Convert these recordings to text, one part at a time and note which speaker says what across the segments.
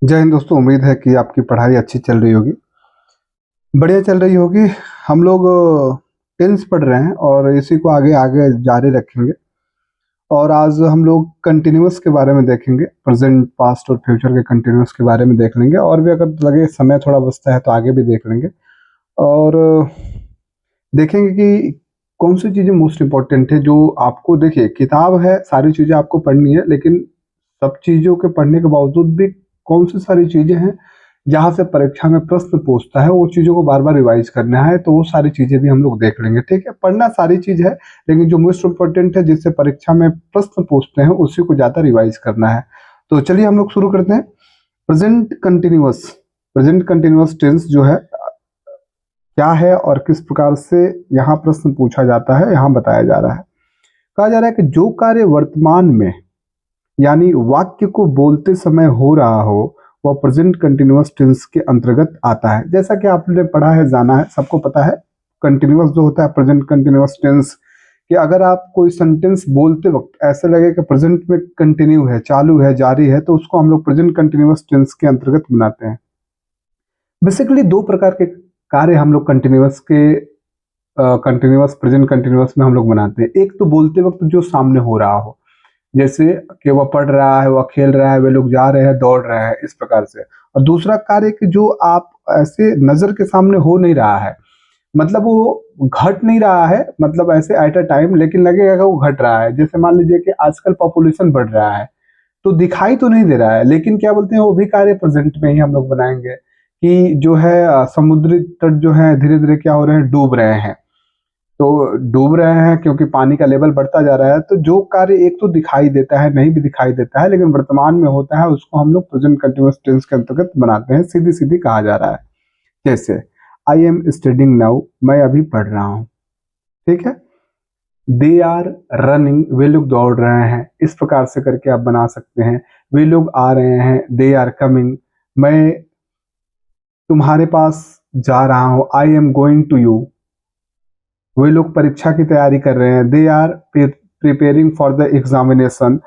Speaker 1: जय हिंद दोस्तों। उम्मीद है कि आपकी पढ़ाई अच्छी चल रही होगी, बढ़िया चल रही होगी। हम लोग टेंस पढ़ रहे हैं और इसी को आगे आगे जारी रखेंगे। और आज हम लोग कंटिन्यूअस के बारे में देखेंगे, प्रेजेंट पास्ट और फ्यूचर के कंटिन्यूअस के बारे में देख लेंगे। और भी अगर लगे समय थोड़ा बचता है तो आगे भी देख लेंगे। और देखेंगे कि कौन सी चीज़ें मोस्ट इम्पोर्टेंट है जो आपको, देखिए किताब है, सारी चीज़ें आपको पढ़नी है, लेकिन सब चीज़ों के पढ़ने के बावजूद भी कौन सी सारी चीज़ें हैं जहाँ से परीक्षा में प्रश्न पूछता है, वो चीज़ों को बार बार रिवाइज करना है। तो वो सारी चीज़ें भी हम लोग देख लेंगे। ठीक है, पढ़ना सारी चीज़ है, लेकिन जो मोस्ट इम्पोर्टेंट है जिससे परीक्षा में प्रश्न पूछते हैं उसी को ज़्यादा रिवाइज करना है। तो चलिए हम लोग शुरू करते हैं। प्रेजेंट कंटिन्यूअस टेंस जो है क्या है और किस प्रकार से यहाँ प्रश्न पूछा जाता है, यहाँ बताया जा रहा है। कहा जा रहा है कि जो कार्य वर्तमान में यानी वाक्य को बोलते समय हो रहा हो वह प्रेजेंट कंटिन्यूअस टेंस के अंतर्गत आता है। जैसा कि आपने पढ़ा है, जाना है, सबको पता है, कंटिन्यूअस जो होता है प्रेजेंट कंटिन्यूअस टेंस, कि अगर आप कोई सेंटेंस बोलते वक्त ऐसे लगे कि प्रेजेंट में कंटिन्यू है, चालू है, जारी है, तो उसको हम लोग प्रेजेंट कंटिन्यूअस टेंस के अंतर्गत बनाते हैं। बेसिकली दो प्रकार के कार्य हम लोग कंटिन्यूअस प्रेजेंट कंटिन्यूअस में हम लोग बनाते हैं। एक तो बोलते वक्त जो सामने हो रहा हो, जैसे कि वह पढ़ रहा है, वह खेल रहा है, वे लोग जा रहे हैं, दौड़ रहे हैं, इस प्रकार से। और दूसरा कार्य कि जो आप ऐसे नजर के सामने हो नहीं रहा है, मतलब वो घट नहीं रहा है, मतलब ऐसे एट अ टाइम, लेकिन लगेगा कि वो घट रहा है। जैसे मान लीजिए कि आजकल पॉपुलेशन बढ़ रहा है, तो दिखाई तो नहीं दे रहा है, लेकिन क्या बोलते हैं, वो भी कार्य प्रेजेंट में ही हम लोग बनाएंगे कि जो है समुद्री तट जो है धीरे धीरे क्या हो रहे हैं, डूब रहे हैं। तो डूब रहे हैं क्योंकि पानी का लेवल बढ़ता जा रहा है। तो जो कार्य एक तो दिखाई देता है, नहीं भी दिखाई देता है, लेकिन वर्तमान में होता है, उसको हम लोग प्रेजेंट कंटिन्यूअस टेंस के अंतर्गत बनाते हैं। सीधी सीधी कहा जा रहा है, जैसे आई एम स्टडिंग नाउ, मैं अभी पढ़ रहा हूँ। ठीक है, दे आर रनिंग, वे लोग दौड़ रहे हैं, इस प्रकार से करके आप बना सकते हैं। वे लोग आ रहे हैं, दे आर कमिंग, मैं तुम्हारे पास जा रहा हूँ, I am going to you, वे लोग परीक्षा की तैयारी कर रहे हैं, they are preparing for the examination.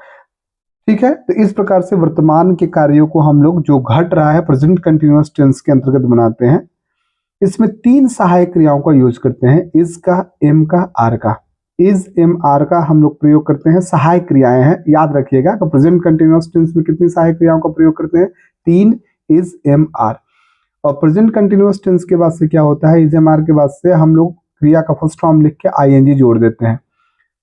Speaker 1: ठीक है, तो इस प्रकार से वर्तमान के कार्यों को हम लोग जो घट रहा है प्रेजेंट कंटिन्यूअस टेंस के अंतर्गत बनाते हैं। इसमें तीन सहायक क्रियाओं का यूज करते हैं, इज का, एम का, आर का। इज, एम, आर का हम लोग प्रयोग करते हैं, सहायक क्रियाएं हैं, याद रखिएगा। तो प्रेजेंट कंटिन्यूअस टेंस में कितनी सहायक क्रियाओं का प्रयोग करते हैं? तीन, इज, एम, आर। और प्रेजेंट कंटिन्यूअस टेंस के बाद से क्या होता है, इज, एम, आर के बाद से हम लोग क्रिया का फर्स्ट फॉर्म लिख के आईएनजी जोड़ देते हैं।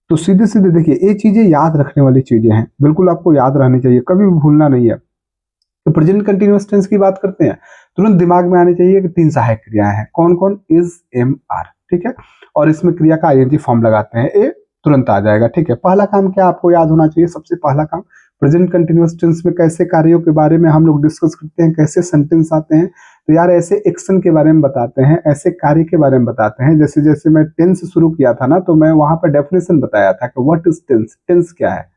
Speaker 1: तो सीधे सीधे देखिए, ये चीजें याद रखने वाली चीजें हैं, बिल्कुल आपको याद रहनी चाहिए, कभी भी भूलना नहीं है। तो प्रेजेंट कंटिन्यूअस टेंस की बात करते हैं, तुरंत दिमाग में आनी चाहिए कि तीन सहायक क्रियाएं हैं, कौन कौन? Is, am, are. ठीक है, और इसमें क्रिया का आईएनजी फॉर्म लगाते हैं, ये तुरंत आ जाएगा। ठीक है, पहला काम क्या आपको याद होना चाहिए? सबसे पहला काम, प्रेजेंट कंटिन्यूअस टेंस में कैसे कार्यों के बारे में हम लोग डिस्कस करते हैं, कैसे सेंटेंस आते हैं। तो यार ऐसे एक्शन के बारे में बताते हैं, ऐसे कार्य के बारे में बताते हैं। जैसे जैसे मैं टेंस शुरू किया था ना, तो मैं वहां पर डेफिनेशन बताया था कि व्हाट इज टेंस, टेंस क्या है।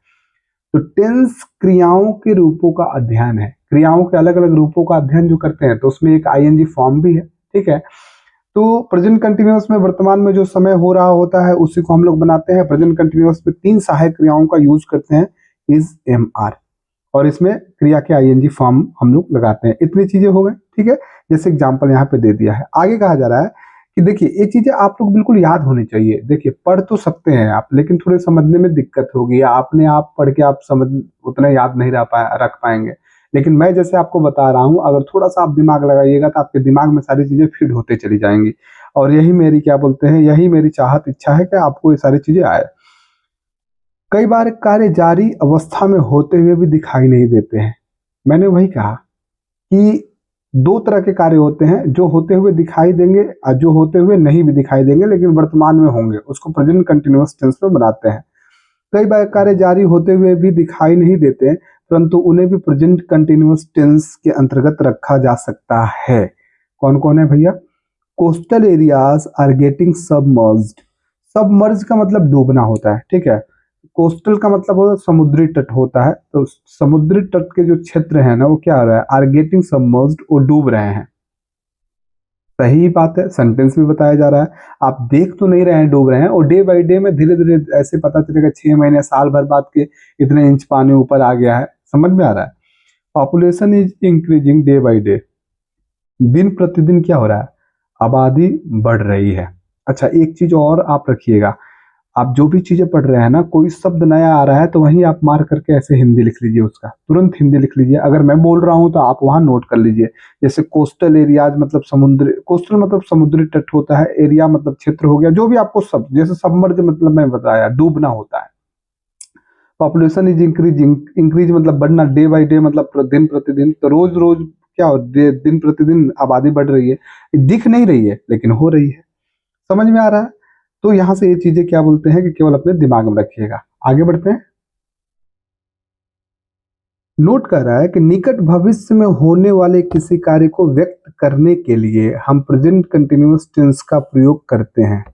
Speaker 1: तो टेंस क्रियाओं के रूपों का अध्ययन है, क्रियाओं के अलग अलग रूपों का अध्ययन जो करते हैं, तो उसमें एक आईएनजी फॉर्म भी है। ठीक है, तो प्रेजेंट कंटिन्यूअस में वर्तमान में जो समय हो रहा होता है उसी को हम लोग बनाते हैं। प्रेजेंट कंटिन्यूअस में तीन सहायक क्रियाओं का यूज करते हैं, इज, एम, आर, और इसमें क्रिया के आईएनजी फॉर्म हम लोग लगाते हैं। इतनी चीजें हो गई। ठीक है, जैसे एग्जांपल यहाँ पे दे दिया है। आगे कहा जा रहा है कि देखिए ये चीजें आप लोग बिल्कुल याद होनी चाहिए। देखिए पढ़ तो सकते हैं आप, लेकिन थोड़े समझने में दिक्कत होगी, आपने आप पढ़ के आप समझ उतना याद नहीं रख पाएंगे। लेकिन मैं जैसे आपको बता रहा हूँ, अगर थोड़ा सा आप दिमाग लगाइएगा तो आपके दिमाग में सारी चीजें फिट होते चली जाएंगी। और यही मेरी क्या बोलते हैं, यही मेरी चाहत, इच्छा है कि आपको ये सारी चीजें आए। कई बार कार्य जारी अवस्था में होते हुए भी दिखाई नहीं देते हैं। मैंने वही कहा कि दो तरह के कार्य होते हैं, जो होते हुए दिखाई देंगे और जो होते हुए नहीं भी दिखाई देंगे लेकिन वर्तमान में होंगे, उसको प्रेजेंट कंटिन्यूअस टेंस में बनाते हैं। कई बार कार्य जारी होते हुए भी दिखाई नहीं देते, परंतु उन्हें भी प्रेजेंट कंटिन्यूअस टेंस के अंतर्गत रखा जा सकता है। कौन कौन है भैया? Coastal areas are getting submerged. Submerge का मतलब डूबना होता है। ठीक है, कोस्टल का मतलब होता है समुद्री तट होता है। तो समुद्री तट के जो क्षेत्र है ना, वो क्या हो रहा है, आर गेटिंग सबमर्ज्ड, वो डूब रहे हैं। सही बात है, सेंटेंस भी बताया जा रहा है। आप देख तो नहीं रहे हैं डूब रहे हैं, और डे बाई डे में धीरे धीरे ऐसे पता चलेगा 6 महीने साल भर बाद के इतने इंच पानी ऊपर आ गया है। समझ में आ रहा है? Population is increasing day by day. दिन प्रतिदिन क्या हो रहा है, आबादी बढ़ रही है। अच्छा, एक चीज और आप रखिएगा, आप जो भी चीजें पढ़ रहे हैं ना, कोई शब्द नया आ रहा है तो वहीं आप मार करके ऐसे हिंदी लिख लीजिए, उसका तुरंत हिंदी लिख लीजिए। अगर मैं बोल रहा हूं तो आप वहां नोट कर लीजिए। जैसे कोस्टल एरियाज मतलब समुद्र, कोस्टल मतलब समुद्री तट होता है, एरिया मतलब क्षेत्र हो गया, जो भी आपको शब्द, जैसे सबमर्ज मतलब मैं बताया डूबना होता है। पॉपुलेशन इज इंक्रीजिंग, इंक्रीज मतलब बढ़ना, डे बाय डे मतलब दिन प्रतिदिन, तो रोज रोज क्या हो, दिन प्रतिदिन आबादी बढ़ रही है, दिख नहीं रही है लेकिन हो रही है। समझ में आ रहा है? तो यहां से ये चीजें क्या बोलते हैं कि केवल अपने दिमाग में रखिएगा। आगे बढ़ते हैं। नोट कर रहा है कि निकट भविष्य में होने वाले किसी कार्य को व्यक्त करने के लिए हम प्रेजेंट कंटिन्यूअस टेंस का प्रयोग करते हैं।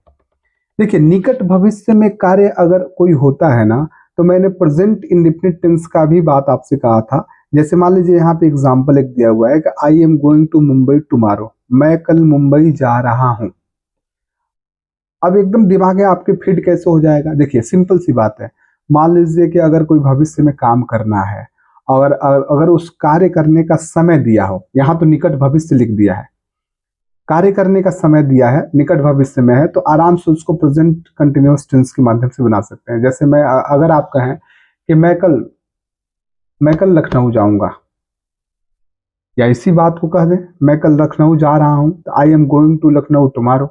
Speaker 1: देखिए, निकट भविष्य में कार्य अगर कोई होता है ना, तो मैंने प्रेजेंट इंडेफिनिट टेंस का भी बात आपसे कहा था। जैसे मान लीजिए यहाँ पे एग्जांपल एक दिया हुआ है कि I am going to Mumbai tomorrow, मैं कल मुंबई जा रहा हूं। अब एकदम दिमाग है आपके फिट कैसे हो जाएगा, देखिए सिंपल सी बात है। मान लीजिए कि अगर कोई भविष्य में काम करना है और अगर उस कार्य करने का समय दिया हो, यहाँ तो निकट भविष्य लिख दिया है, कार्य करने का समय दिया है, निकट भविष्य में है, तो आराम से उसको प्रेजेंट कंटिन्यूअस टेंस के माध्यम से बना सकते हैं। जैसे मैं अगर आप कहें कि मैं कल लखनऊ जाऊंगा, या इसी बात को कह दें मैं कल लखनऊ जा रहा हूं, तो I am going to Lucknow tomorrow.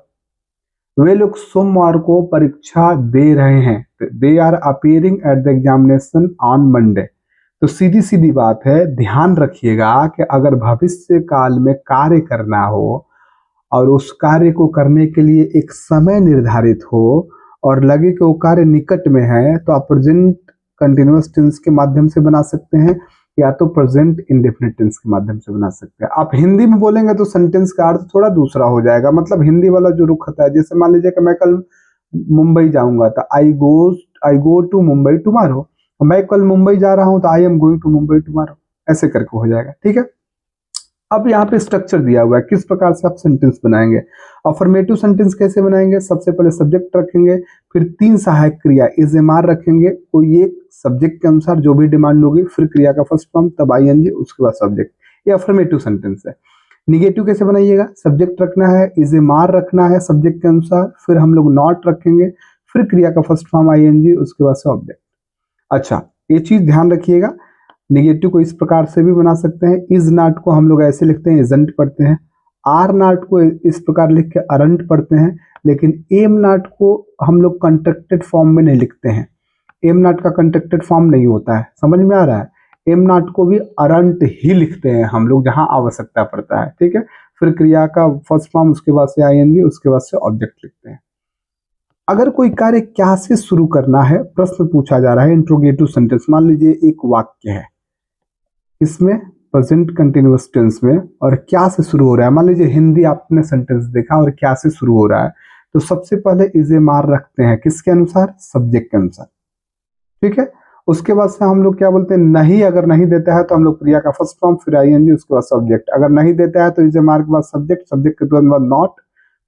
Speaker 1: वे लोग सोमवार को परीक्षा दे रहे हैं, they are appearing at the examination on Monday. तो सीधी सीधी बात है, ध्यान रखिएगा कि अगर भविष्य काल में कार्य करना हो और उस कार्य को करने के लिए एक समय निर्धारित हो और लगे कि वो कार्य निकट में है, तो आप प्रेजेंट कंटिन्यूअस टेंस के माध्यम से बना सकते हैं, या तो प्रेजेंट इंडेफिनिट टेंस के माध्यम से बना सकते हैं। आप हिंदी में बोलेंगे तो सेंटेंस का अर्थ थोड़ा दूसरा हो जाएगा, मतलब हिंदी वाला जो रुख होता है। जैसे मान लीजिए कि मैं कल मुंबई जाऊंगा, तो I go to Mumbai tomorrow. मैं कल मुंबई जा रहा हूं तो I am going to Mumbai tomorrow, ऐसे करके हो जाएगा। ठीक है, अब यहाँ पे स्ट्रक्चर दिया हुआ है किस प्रकार से आप सेंटेंस बनाएंगे। अफर्मेटिव सेंटेंस कैसे बनाएंगे, सबसे पहले सब्जेक्ट रखेंगे, फिर तीन सहायक क्रिया इज एम आर रखेंगे, कोई एक सब्जेक्ट के अनुसार जो भी डिमांड होगी, फिर क्रिया का फर्स्ट फॉर्म, तब आईएनजी, उसके बाद सब्जेक्ट। ये अफर्मेटिव सेंटेंस है। निगेटिव कैसे बनाइएगा, सब्जेक्ट रखना है, इज एम आर रखना है सब्जेक्ट के अनुसार, फिर हम लोग नॉट रखेंगे, फिर क्रिया का फर्स्ट फॉर्म आईएनजी, उसके बाद से ऑब्जेक्ट। अच्छा, ये चीज ध्यान रखिएगा। निगेटिव को इस प्रकार से भी बना सकते हैं, इज नॉट को हम लोग ऐसे लिखते हैं, इजंट पढ़ते हैं। आर नॉट को इस प्रकार लिख के अरंट पढ़ते हैं, लेकिन एम नॉट को हम लोग कंट्रक्टेड फॉर्म में नहीं लिखते हैं। एम नॉट का कंट्रक्टेड फॉर्म नहीं होता है, समझ में आ रहा है। एम नॉट को भी अरंट ही लिखते हैं हम लोग जहां आवश्यकता पड़ता है। ठीक है, फिर क्रिया का फर्स्ट फॉर्म, उसके बाद से आईएनजी, उसके बाद से ऑब्जेक्ट लिखते हैं। अगर कोई कार्य क्या से शुरू करना है, प्रश्न पूछा जा रहा है, इंट्रोगेटिव सेंटेंस। मान लीजिए एक वाक्य है, इसमें प्रेजेंट कंटिन्यूअस टेंस में, और क्या से शुरू हो रहा है। मान लीजिए हिंदी आपने सेंटेंस देखा और क्या से शुरू हो रहा है, तो सबसे पहले इज ए मार रखते हैं, किसके अनुसार, सब्जेक्ट के अनुसार। ठीक है, उसके बाद से हम लोग क्या बोलते हैं, नहीं, अगर नहीं देता है तो हम लोग क्रिया का फर्स्ट फॉर्म, फिर आईएनजी, उसके बाद सब्जेक्ट। अगर नहीं देता है तो इज ए मार के बाद सब्जेक्ट, सब्जेक्ट के तुरंत बाद नॉट,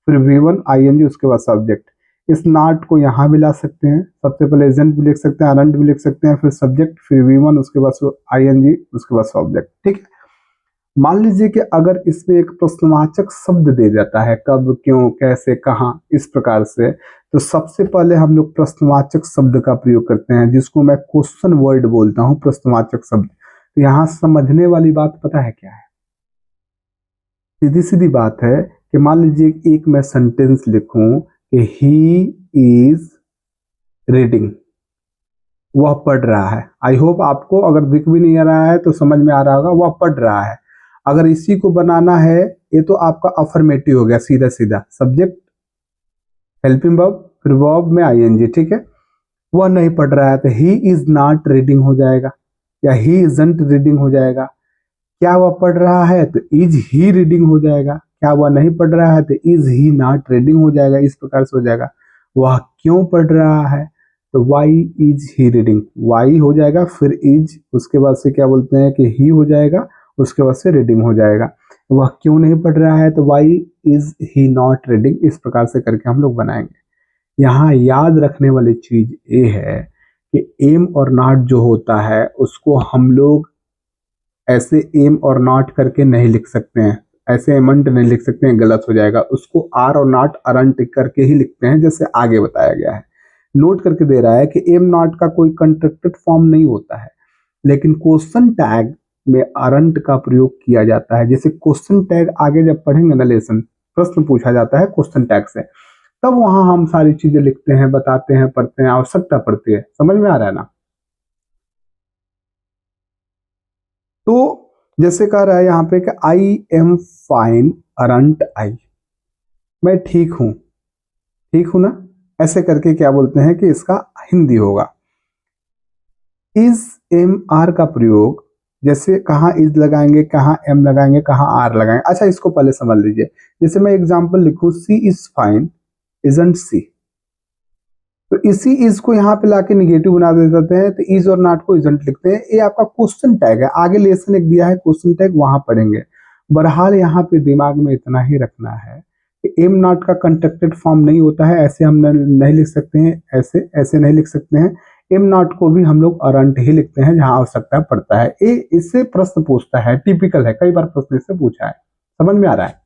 Speaker 1: फिर V1 आईएनजी, उसके बाद सब्जेक्ट। इस नॉट को यहाँ भी ला सकते हैं, सबसे पहले एजेंट भी लिख सकते हैं, अरंट भी लिख सकते हैं, फिर सब्जेक्ट, फिर V1, उसके बाद आईएनजी, उसके बाद सब्जेक्ट। ठीक है, मान लीजिए कि अगर इसमें एक प्रश्नवाचक शब्द दे जाता है, कब, क्यों, कैसे, कहाँ, इस प्रकार से, तो सबसे पहले हम लोग प्रश्नवाचक शब्द का प्रयोग करते हैं, जिसको मैं क्वेश्चन वर्ड बोलता हूँ, प्रश्नवाचक शब्द। तो यहाँ समझने वाली बात पता है क्या है, सीधी सीधी बात है कि मान लीजिए एक मैं सेंटेंस लिखूं कि ही इज रीडिंग, वह पढ़ रहा है। आई होप आपको अगर दिख भी नहीं आ रहा है तो समझ में आ रहा होगा, वह पढ़ रहा है। अगर इसी को बनाना है, ये तो आपका अफर्मेटिव हो गया, सीधा सीधा सब्जेक्ट, हेल्पिंग वर्ब, फिर वर्ब में आईएनजी। ठीक है, वह नहीं पढ़ रहा है तो ही इज नॉट रीडिंग हो जाएगा, या ही इजंट रीडिंग हो जाएगा। क्या वह पढ़ रहा है तो इज ही रीडिंग हो जाएगा, क्या वह नहीं पढ़ रहा है तो इज ही नॉट रीडिंग हो जाएगा, इस प्रकार से हो जाएगा। वह क्यों पढ़ रहा है तो why is he reading, why हो जाएगा, फिर इज, उसके बाद से क्या बोलते हैं कि ही हो जाएगा, उसके बाद से रीडिंग हो जाएगा। वह क्यों नहीं पढ़ रहा है तो why is he not reading, इस प्रकार से करके हम लोग बनाएंगे। यहाँ याद रखने वाली चीज ये है कि एम और नॉट जो होता है उसको हम लोग ऐसे एम और नॉट करके नहीं लिख सकते हैं, ऐसे एमंट नहीं लिख सकते हैं, गलत हो जाएगा। उसको आर और नॉट अरंट करके ही लिखते हैं, जैसे आगे बताया गया है। नोट करके दे रहा है कि एम नॉट का कोई कंस्ट्रक्टेड फॉर्म नहीं होता है, लेकिन क्वेश्चन टैग में अरंट का प्रयोग किया जाता है। जैसे क्वेश्चन टैग आगे जब पढ़ेंगे ना लेसन, प्रश्न पूछा जाता है क्वेश्चन टैग से, तब वहां हम सारी चीजें लिखते हैं, बताते हैं, पढ़ते हैं, आवश्यकता पड़ती है। समझ में आ रहा है ना? तो जैसे कह रहा है यहाँ पे कि आई एम फाइन अरंट आई, मैं ठीक हूं, ठीक हूं ना, ऐसे करके क्या बोलते हैं कि इसका हिंदी होगा। इज एम आर का प्रयोग, जैसे कहाँ इज लगाएंगे, कहाँ एम लगाएंगे, कहाँ आर लगाएंगे। अच्छा, इसको पहले समझ लीजिए। जैसे मैं एग्जांपल लिखूं, सी इज फाइन इजंट सी, तो इसी इज को यहाँ पे लाके निगेटिव बना देते हैं, तो इज और नॉट को इजंट लिखते हैं। ये आपका क्वेश्चन टैग है, आगे लेसन एक दिया है क्वेश्चन टैग, वहां पढ़ेंगे। बहरहाल यहाँ पे दिमाग में इतना ही रखना है कि एम नॉट का कंस्ट्रक्टेड फॉर्म नहीं होता है, ऐसे हम नहीं लिख सकते हैं, ऐसे ऐसे नहीं लिख सकते हैं। एम नॉट को भी हम लोग अरंट ही लिखते हैं जहां आवश्यकता पड़ता है। ये इससे प्रश्न पूछता है, टिपिकल है, कई बार प्रश्न इससे पूछा है। समझ में आ रहा है?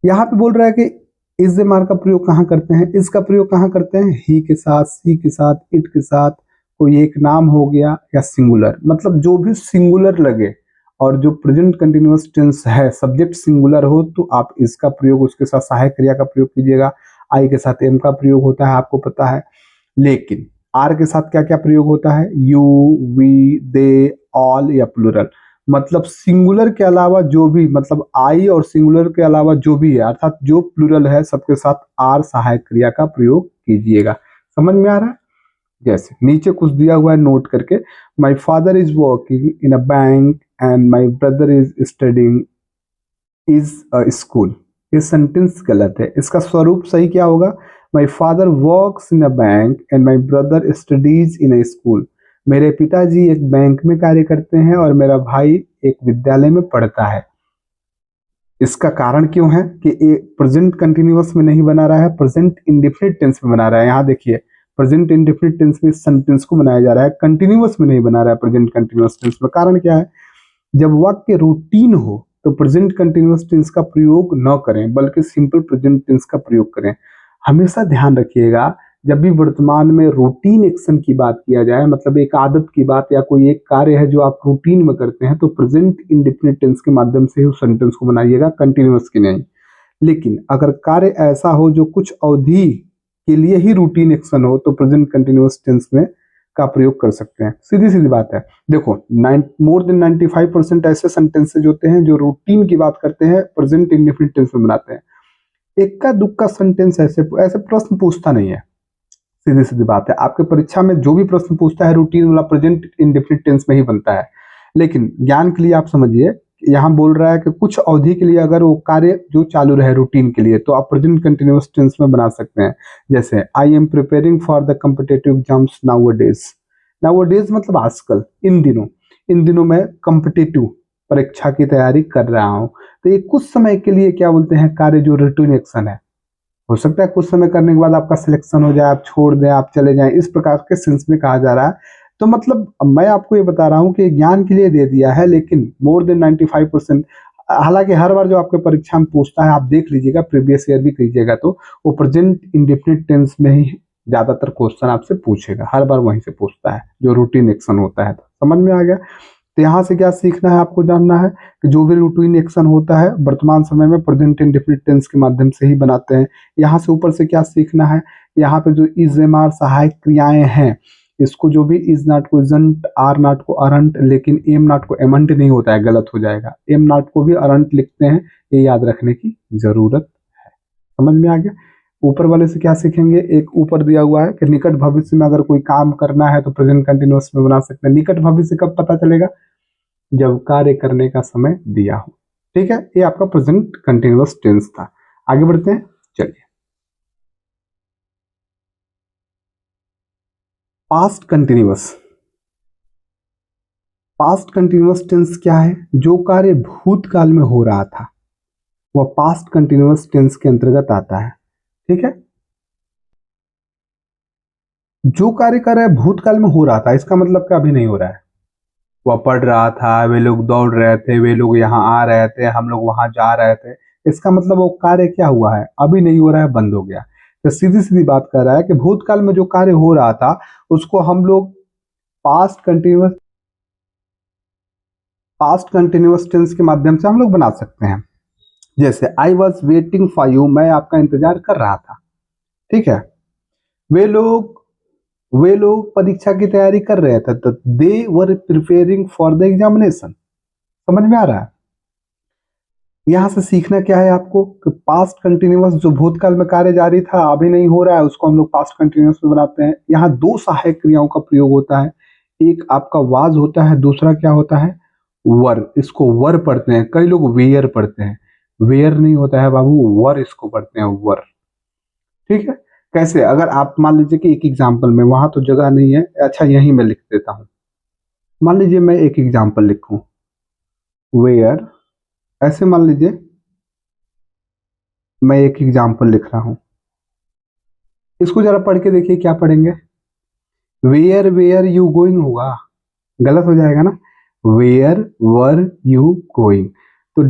Speaker 1: यहाँ पे बोल रहा है कि इज मार का प्रयोग कहाँ करते हैं, इसका प्रयोग कहाँ करते हैं, ही के साथ, सी के साथ, इट के साथ, कोई एक नाम हो गया या सिंगुलर, मतलब जो भी सिंगुलर लगे और जो प्रेजेंट कंटिन्यूअस टेंस है, सब्जेक्ट सिंगुलर हो, तो आप इसका प्रयोग उसके साथ सहायक क्रिया का प्रयोग कीजिएगा। आई के साथ एम का प्रयोग होता है, आपको पता है। लेकिन आर के साथ क्या क्या प्रयोग होता है, यू, वी, दे, ऑल या प्लूरल, मतलब सिंगुलर के अलावा जो भी, मतलब आई और सिंगुलर के अलावा जो भी है, अर्थात जो प्लूरल है, सबके साथ आर सहायक क्रिया का प्रयोग कीजिएगा। समझ में आ रहा है? जैसे नीचे कुछ दिया हुआ है, नोट करके, my father is working in a bank and my brother is studying is a school. ये सेंटेंस गलत है, इसका स्वरूप सही क्या होगा, my father works in a bank and my brother studies in a school. मेरे पिताजी एक बैंक में कार्य करते हैं और मेरा भाई एक विद्यालय में पढ़ता है। इसका कारण क्यों है कि ये प्रेजेंट कंटिन्यूअस में नहीं बना रहा है, प्रेजेंट इंडेफिनिट टेंस में बना रहा है। यहाँ देखिए, प्रेजेंट इंडेफिनिट टेंस में सेंटेंस को बनाया जा रहा है, कंटिन्यूअस में नहीं बना रहा है प्रेजेंट कंटिन्यूअस टेंस में। कारण क्या है, जब वाक्य रूटीन हो तो प्रेजेंट कंटिन्यूअस टेंस का प्रयोग न करें, बल्कि सिंपल प्रेजेंट टेंस का प्रयोग करें। हमेशा ध्यान रखिएगा, जब भी वर्तमान में रूटीन एक्शन की बात किया जाए, मतलब एक आदत की बात या कोई एक कार्य है जो आप रूटीन में करते हैं, तो प्रेजेंट इंडेफिनिट टेंस के माध्यम से ही उस सेंटेंस को बनाइएगा, कंटिन्यूअस की नहीं। लेकिन अगर कार्य ऐसा हो जो कुछ अवधि के लिए ही रूटीन एक्शन हो, तो प्रेजेंट कंटिन्यूअस टेंस में का प्रयोग कर सकते हैं। सीधी सीधी बात है। देखो, मोर देन 95% ऐसे सेंटेंसेज होते हैं जो रूटीन की बात करते हैं, प्रेजेंट इंडेफिनिट टेंस में बनाते हैं। इक्का दुक्का सेंटेंस ऐसे ऐसे प्रश्न पूछता नहीं है। सीधी सीधी बात है, आपके परीक्षा में जो भी प्रश्न पूछता है रूटीन वाला प्रेजेंट इंडेफिनिट टेंस में ही बनता है। लेकिन ज्ञान के लिए आप समझिए, यहाँ बोल रहा है कि कुछ अवधि के लिए अगर वो कार्य जो चालू रहे रूटीन के लिए, तो आप प्रेजेंट कंटिन्यूअस टेंस में बना सकते हैं। जैसे I am preparing for the competitive exams nowadays. Nowadays मतलब आजकल, इन दिनों मैं कॉम्पिटेटिव परीक्षा की तैयारी कर रहा हूँ। तो ये कुछ समय के लिए क्या बोलते हैं, कार्य जो रूटीन एक्शन है। हो सकता है कुछ समय करने के बाद आपका सिलेक्शन हो जाए, आप छोड़ दें, आप चले जाएं, इस प्रकार के सेंस में कहा जा रहा है। तो मतलब मैं आपको ये बता रहा हूँ कि ज्ञान के लिए दे दिया है, लेकिन मोर देन 95%, हालांकि हर बार जो आपके परीक्षा में पूछता है, आप देख लीजिएगा, प्रीवियस ईयर भी कीजिएगा, तो वो प्रेजेंट इंडेफिनिट टेंस में ही ज्यादातर क्वेश्चन आपसे पूछेगा, हर बार वहीं से पूछता है जो रूटीन एक्शन होता है। तो समझ में आ गया? तो यहाँ से क्या सीखना है, आपको जानना है कि जो भी रूटीन एक्शन होता है वर्तमान समय में प्रेजेंट इंडेफिनिट टेंस के माध्यम से ही बनाते हैं। यहाँ से ऊपर से क्या सीखना है, यहाँ पे जो इज एम आर सहायक क्रियाएं हैं, इसको जो भी इज नॉट को इजंट, आर नॉट को अरंट, लेकिन एम नॉट को एमंट नहीं होता है, गलत हो जाएगा। एम नॉट को भी अरंट लिखते हैं, ये याद रखने की जरूरत है। समझ में आ गया? ऊपर वाले से क्या सीखेंगे, एक ऊपर दिया हुआ है कि निकट भविष्य में अगर कोई काम करना है तो प्रेजेंट कंटिन्यूअस में बना सकते हैं। निकट भविष्य कब पता चलेगा, जब कार्य करने का समय दिया हो। ठीक है, ये आपका प्रेजेंट कंटिन्यूअस टेंस था। आगे बढ़ते हैं, चलिए। Past continuous. Past continuous tense क्या है, जो कार्य भूतकाल में हो रहा था वह पास्ट कंटिन्यूअस टेंस के अंतर्गत आता है। ठीक है, जो कार्य कर रहा है भूतकाल में हो रहा था, इसका मतलब क्या अभी नहीं हो रहा है। वह पढ़ रहा था, वे लोग दौड़ रहे थे, वे लोग यहाँ आ रहे थे, हम लोग वहां जा रहे थे। इसका मतलब वो कार्य क्या हुआ है, अभी नहीं हो रहा है, बंद हो गया। तो सीधी सीधी बात कर रहा है कि भूतकाल में जो कार्य हो रहा था उसको हम लोग पास्ट कंटिन्यूअस टेंस के माध्यम से हम लोग बना सकते हैं। जैसे I was waiting for you, मैं आपका इंतजार कर रहा था। ठीक है। वे लोग वे लोग परीक्षा की तैयारी कर रहे थे, तो they were preparing for the examination. समझ में आ रहा है। यहां से सीखना क्या है आपको कि पास्ट कंटिन्यूअस जो भूतकाल में कार्य जारी था अभी नहीं हो रहा है, उसको हम लोग पास्ट कंटिन्यूअस में बनाते हैं। यहाँ दो सहायक क्रियाओं का प्रयोग होता है, एक आपका वाज होता है, दूसरा क्या होता है, वर। इसको वर पढ़ते हैं, कई लोग वेयर पढ़ते हैं, वेयर नहीं होता है बाबू, वर इसको पढ़ते हैं, वर। ठीक है। कैसे, अगर आप मान लीजिए कि एक एग्जाम्पल में, वहां तो जगह नहीं है, अच्छा यहीं मैं लिख देता हूं। मान लीजिए मैं एक एग्जाम्पल लिखूं, वेयर, ऐसे मान लीजिए मैं एक एग्जाम्पल लिख रहा हूं, इसको जरा पढ़ के देखिए क्या पढ़ेंगे। वेयर वेयर यू गोइंग होगा, गलत हो जाएगा ना। वेयर वर यू गोइंग, तो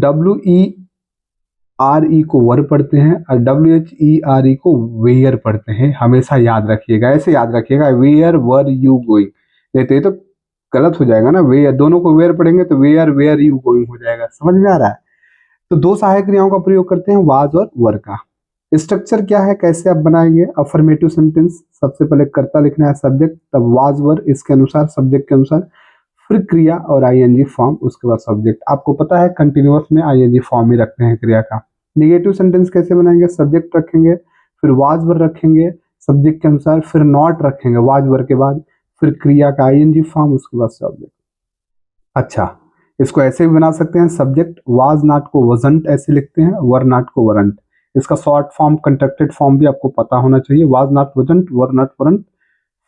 Speaker 1: WERE को वर पढ़ते हैं और WHERE को वेयर पढ़ते हैं, हमेशा याद रखिएगा, ऐसे याद रखिएगा, वेयर वर यू गोइंग। नहीं तो ये तो गलत हो जाएगा ना, वेयर दोनों को वेयर पढ़ेंगे तो वेयर वेयर यू गोइंग हो जाएगा। समझ में आ रहा है। तो दो सहायक क्रियाओं का प्रयोग करते हैं, वाज और वर का। स्ट्रक्चर क्या है, कैसे आप बनाएंगे अफर्मेटिव सेंटेंस, सबसे पहले कर्ता लिखना है, सब्जेक्ट, तब वाज वर इसके अनुसार, सब्जेक्ट के अनुसार, फिर क्रिया और ING फॉर्म, उसके बाद सब्जेक्ट। आपको पता है कंटिन्यूअस में ING फॉर्म ही रखते हैं क्रिया का। नेगेटिव सेंटेंस कैसे बनाएंगे, सब्जेक्ट रखेंगे, फिर वाज वर रखेंगे सब्जेक्ट के अनुसार, फिर नॉट रखेंगे वाज वर के बाद, फिर क्रिया का ING फॉर्म, उसके बाद सब्जेक्ट। अच्छा, इसको ऐसे भी बना सकते हैं, सब्जेक्ट वाज नॉट को वजंट ऐसे लिखते हैं, वर नॉट को वरंट। इसका शॉर्ट फॉर्म कंट्रैक्टेड फॉर्म भी आपको पता होना चाहिए, was not wasn't, were not weren't,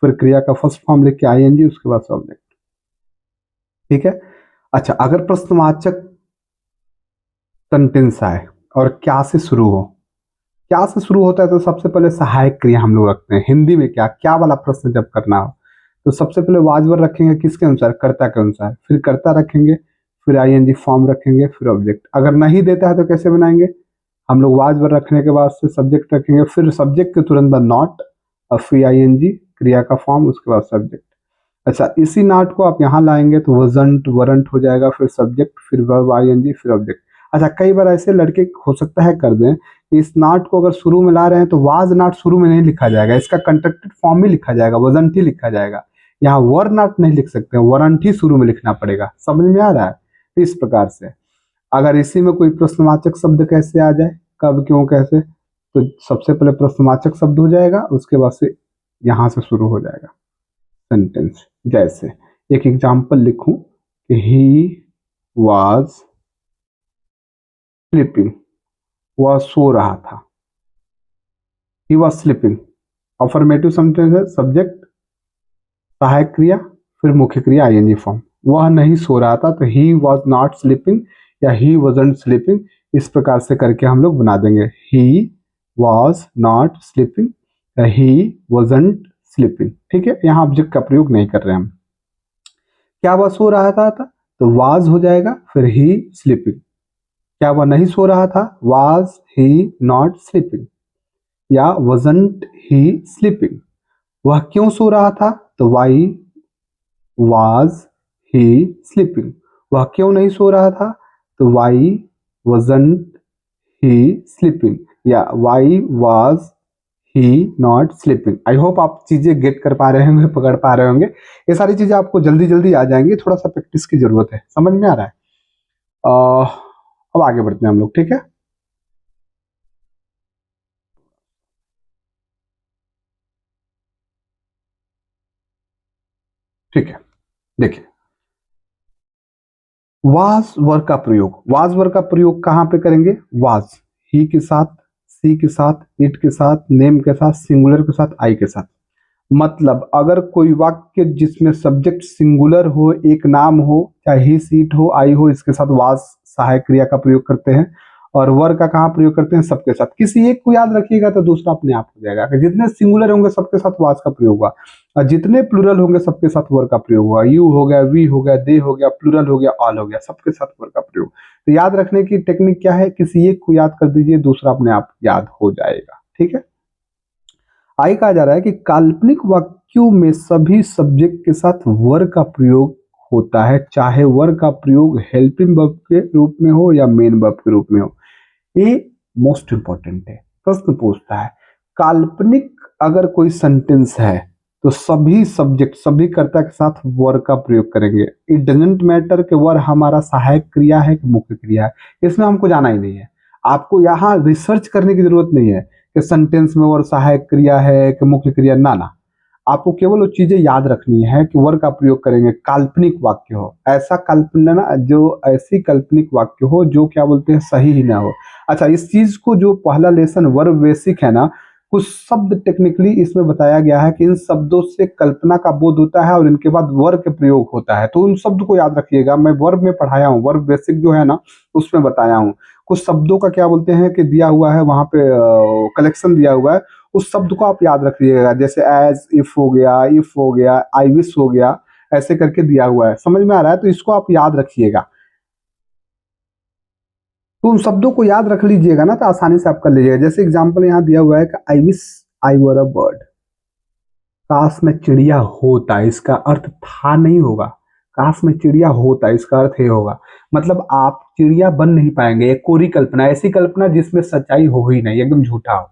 Speaker 1: फिर क्रिया का फर्स्ट फॉर्म लिख के ING, उसके बाद सब्जेक्ट। ठीक है। अच्छा, अगर प्रश्नवाचक सेंटेंस आए और क्या से शुरू हो, क्या से शुरू होता है तो सबसे पहले सहायक क्रिया हम लोग रखते हैं। हिंदी में क्या क्या वाला प्रश्न जब करना हो तो सबसे पहले वाजवर रखेंगे, किसके अनुसार, कर्ता के अनुसार, फिर कर्ता रखेंगे, फिर ING फॉर्म रखेंगे, फिर ऑब्जेक्ट। अगर नहीं देता है तो कैसे बनाएंगे, हम लोग वाजवर रखने के बाद से सब्जेक्ट रखेंगे, फिर सब्जेक्ट के तुरंत बाद नॉट, और फिर ING क्रिया का फॉर्म, उसके बाद सब्जेक्ट। अच्छा, इसी नाट को आप यहाँ लाएंगे तो वजंट वरंट हो जाएगा, फिर सब्जेक्ट, फिर वर्ब ING, फिर ऑब्जेक्ट। अच्छा, कई बार ऐसे लड़के हो सकता है कर दें कि इस नाट को अगर शुरू में ला रहे हैं तो वाज नाट शुरू में नहीं लिखा जाएगा, इसका कंट्रैक्टेड फॉर्म ही लिखा जाएगा, वजंट ही लिखा जाएगा। यहाँ वर नाट नहीं लिख सकते, वरंट ही शुरू में लिखना पड़ेगा। समझ में आ रहा है। तो इस प्रकार से अगर इसी में कोई प्रश्नवाचक शब्द कैसे आ जाए, कब क्यों कैसे, तो सबसे पहले प्रश्नवाचक शब्द हो जाएगा, उसके बाद से यहाँ से शुरू हो जाएगा सेंटेंस। जैसे एक एग्जाम्पल लिखूं कि ही वाज स्लीपिंग, वह सो रहा था, he was sleeping. Affirmative sentence है, सब्जेक्ट, सहायक क्रिया, फिर मुख्य क्रिया ING फॉर्म। वह नहीं सो रहा था तो ही वाज नॉट स्लीपिंग या ही वाजंट स्लीपिंग, इस प्रकार से करके हम लोग बना देंगे, ही वाज नॉट स्लीपिंग या ही वाजंट स्लीपिंग। ठीक है, यहाँ ऑब्जेक्ट का प्रयोग नहीं कर रहे हैं हम। क्या वह सो रहा था तो वाज हो जाएगा, फिर ही स्लीपिंग। क्या वह नहीं सो रहा था, वाज ही नॉट स्लीपिंग या वजंट ही स्लीपिंग। वह क्यों सो रहा था तो वाई वाज ही स्लीपिंग। वह क्यों नहीं सो रहा था तो वाई वजंट ही स्लीपिंग या why was he not sleeping. I hope आप चीजें गेट कर पा रहे होंगे, पकड़ पा रहे होंगे। ये सारी चीजें आपको जल्दी जल्दी आ जाएंगी, थोड़ा सा प्रैक्टिस की जरूरत है। समझ में आ रहा है। अब आगे बढ़ते हैं हम लोग। ठीक है। ठीक है, देखिए वाज वर का प्रयोग, वाज वर का प्रयोग कहां पे करेंगे, वाज ही के साथ, सी के साथ, इट के साथ, नेम के साथ, सिंगुलर के साथ, आई के साथ। मतलब अगर कोई वाक्य जिसमें सब्जेक्ट सिंगुलर हो, एक नाम हो, चाहे ही, सीट हो, आई हो, इसके साथ वाज सहायक क्रिया का प्रयोग करते हैं। और वर का कहाँ प्रयोग करते हैं, सबके साथ। किसी एक को याद रखिएगा तो दूसरा अपने आप हो जाएगा। जितने सिंगुलर होंगे सबके साथ वाज का प्रयोग हुआ, और जितने प्लूरल होंगे सबके साथ वर का प्रयोग हुआ। यू हो गया, वी हो गया, दे हो गया, प्लूरल हो गया, ऑल हो गया, सबके साथ वर का प्रयोग। तो याद रखने की टेक्निक क्या है, किसी एक को याद कर दीजिए, दूसरा अपने आप याद हो जाएगा। ठीक है। आगे कहा जा रहा है कि काल्पनिक वाक्यों में सभी सब्जेक्ट के साथ वर का प्रयोग होता है, चाहे वर का प्रयोग हेल्पिंग वर्ब के रूप में हो या मेन वर्ब के रूप में हो। ये मोस्ट इंपॉर्टेंट है। प्रश्न पूछता है काल्पनिक अगर कोई सेंटेंस है तो सभी सब्जेक्ट, सभी कर्ता के साथ वर का प्रयोग करेंगे। इट डजेंट मैटर कि वर हमारा सहायक क्रिया है कि मुख्य क्रिया है, इसमें हमको जाना ही नहीं है। आपको यहाँ रिसर्च करने की जरूरत नहीं है कि सेंटेंस में वर सहायक क्रिया है कि मुख्य क्रिया, ना। आपको केवल वो चीजें याद रखनी है कि वर का प्रयोग करेंगे। काल्पनिक वाक्य हो, ऐसा काल्पनिक ना, जो ऐसी काल्पनिक वाक्य हो जो क्या बोलते हैं, सही ही ना हो। अच्छा, इस चीज को जो पहला लेसन वर्ब बेसिक है ना, कुछ शब्द टेक्निकली इसमें बताया गया है कि इन शब्दों से कल्पना का बोध होता है और इनके बाद वर्ब के प्रयोग होता है। तो उन शब्द को याद रखिएगा। मैं वर्ब में पढ़ाया हूँ, वर्ब बेसिक जो है ना उसमें बताया हूँ। कुछ शब्दों का क्या बोलते हैं कि दिया हुआ है वहां पे, कलेक्शन दिया हुआ है, उस शब्द को आप याद रखिएगा। जैसे एज, इफ हो गया, इफ हो गया, आई विश हो गया, ऐसे करके दिया हुआ है। समझ में आ रहा है? तो इसको आप याद रखिएगा। तो उन शब्दों को याद रख लीजिएगा ना तो आसानी से आप कर लीजिएगा। जैसे एग्जांपल यहाँ दिया हुआ है कि I wish I were a bird, काश में चिड़िया होता, इसका अर्थ था नहीं होगा, काश में चिड़िया होता इसका अर्थ ये होगा। मतलब आप चिड़िया बन नहीं पाएंगे, एक कोरी कल्पना, ऐसी कल्पना जिसमें सच्चाई हो ही नहीं, एकदम झूठा हो।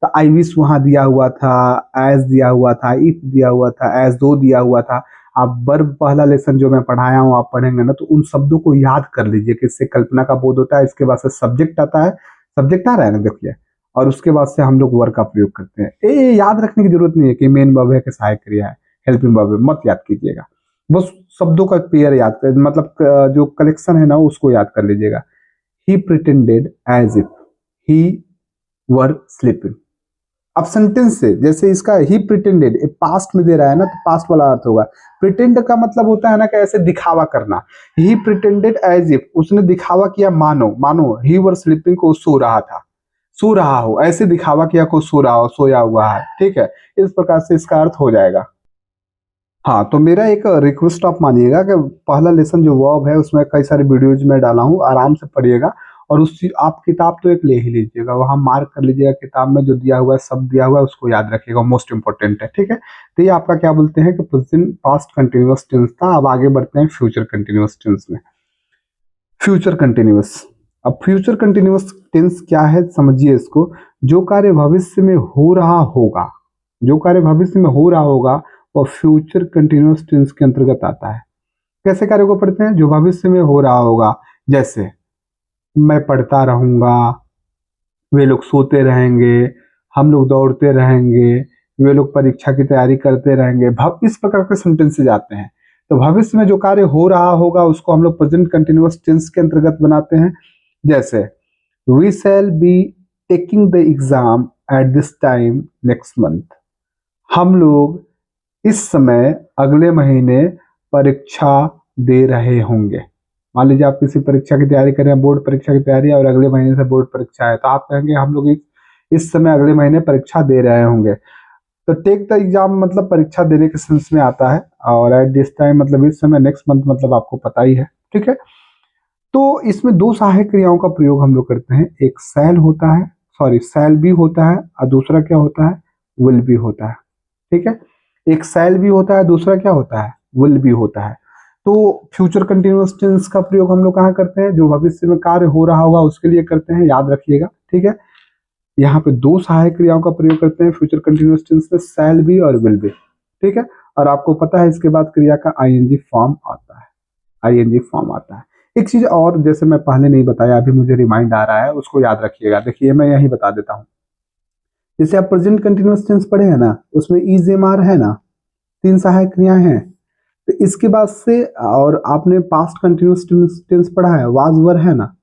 Speaker 1: तो आई विश वहां दिया हुआ था, एज दिया हुआ था, इफ दिया हुआ था, एज दो दिया हुआ था। आप वर्ब पहला लेसन जो मैं पढ़ाया हूँ आप पढ़ेंगे ना तो उन शब्दों को याद कर लीजिए कि इससे कल्पना का बोध होता है। इसके बाद से सब्जेक्ट आता है, सब्जेक्ट आ रहा है ना, देखिए, और उसके बाद से हम लोग वर्ब का प्रयोग करते हैं। ये याद रखने की जरूरत नहीं है कि मेन वर्ब है कि सहायक क्रिया है, हेल्पिंग वर्ब है, मत याद कीजिएगा। बस शब्दों का पेयर याद कर, मतलब जो कलेक्शन है ना उसको याद कर लीजिएगा। He pretended as if he were sleeping. अब सेंटेंस से, जैसे इसका ही प्रिटेंडेड पास्ट में दे रहा है ना तो पास्ट वाला अर्थ होगा। प्रिटेंड का मतलब होता है ना कि ऐसे दिखावा करना। ही प्रिटेंडेड एज इफ, उसने दिखावा किया मानो, मानो ही वर स्लीपिंग को सो रहा था, सो रहा हो, ऐसे दिखावा किया को सो रहा हो, सोया हुआ है। ठीक है, इस प्रकार से इसका अर्थ हो जाएगा। हाँ, तो मेरा एक रिक्वेस्ट आप मानिएगा कि पहला लेसन जो वर्ब है उसमें कई सारे वीडियोज में डाला हूँ, आराम से पढ़िएगा। और उस आप किताब तो एक ले ही लीजिएगा, वहाँ मार्क कर लीजिएगा किताब में जो दिया हुआ है, सब दिया हुआ है, उसको याद रखिएगा, मोस्ट इंपॉर्टेंट है। ठीक है, तो ये आपका क्या बोलते हैं कि प्रेजेंट पास्ट कंटिन्यूअस टेंस था। अब आगे बढ़ते हैं फ्यूचर कंटिन्यूअस टेंस में। फ्यूचर कंटिन्यूअस, अब फ्यूचर कंटिन्यूअस टेंस क्या है समझिए इसको। जो कार्य भविष्य में हो रहा होगा, जो कार्य भविष्य में हो रहा होगा वो फ्यूचर कंटिन्यूअस टेंस के अंतर्गत आता है। कैसे कार्य को पढ़ते हैं, जो भविष्य में हो रहा होगा। जैसे मैं पढ़ता रहूंगा, वे लोग सोते रहेंगे, हम लोग दौड़ते रहेंगे, वे लोग परीक्षा की तैयारी करते रहेंगे, इस प्रकार के सेंटेंसेज आते हैं। तो भविष्य में जो कार्य हो रहा होगा उसको हम लोग प्रेजेंट कंटिन्यूअस टेंस के अंतर्गत बनाते हैं। जैसे we shall be taking the exam at this time next month, हम लोग इस समय अगले महीने परीक्षा दे रहे होंगे। मान लीजिए आप किसी परीक्षा की तैयारी कर रहे हैं, बोर्ड परीक्षा की तैयारी है और अगले महीने से बोर्ड परीक्षा है, तो आप कहेंगे हम लोग इस समय अगले महीने परीक्षा दे रहे होंगे। तो टेक द एग्जाम मतलब परीक्षा देने के सेंस में आता है, और एट दिस टाइम मतलब इस समय, नेक्स्ट मंथ मतलब आपको पता ही है। ठीक है, तो इसमें दो सहायक क्रियाओं का प्रयोग हम लोग करते हैं। एक शैल होता है, सॉरी शैल भी होता है, और दूसरा क्या होता है, विल भी होता है। ठीक है, एक शैल भी होता है, दूसरा क्या होता है, विल भी होता है। तो फ्यूचर कंटिन्यूअस टेंस का प्रयोग हम लोग कहाँ करते हैं, जो भविष्य में कार्य हो रहा होगा उसके लिए करते हैं, याद रखिएगा। ठीक है, यहाँ पे दो सहायक क्रियाओं का प्रयोग करते हैं फ्यूचर कंटिन्यूअस टेंस में, शैल भी और विल भी। ठीक है, और आपको पता है इसके बाद क्रिया का आईएनजी फॉर्म आता है, आईएनजी फॉर्म आता है। एक चीज और जैसे मैं पहले नहीं बताया, अभी मुझे रिमाइंड आ रहा है, उसको याद रखिएगा। देखिए मैं यही बता देता हूँ। जैसे आप प्रेजेंट कंटिन्यूअस टेंस पढ़े हैं ना, उसमें इज एम आर है ना, तीन सहायक क्रियाएं हैं। तो इसके बाद से, और आपने पास्ट कंटिन्यूअस टेंस पढ़ा है, वाज वर है ना,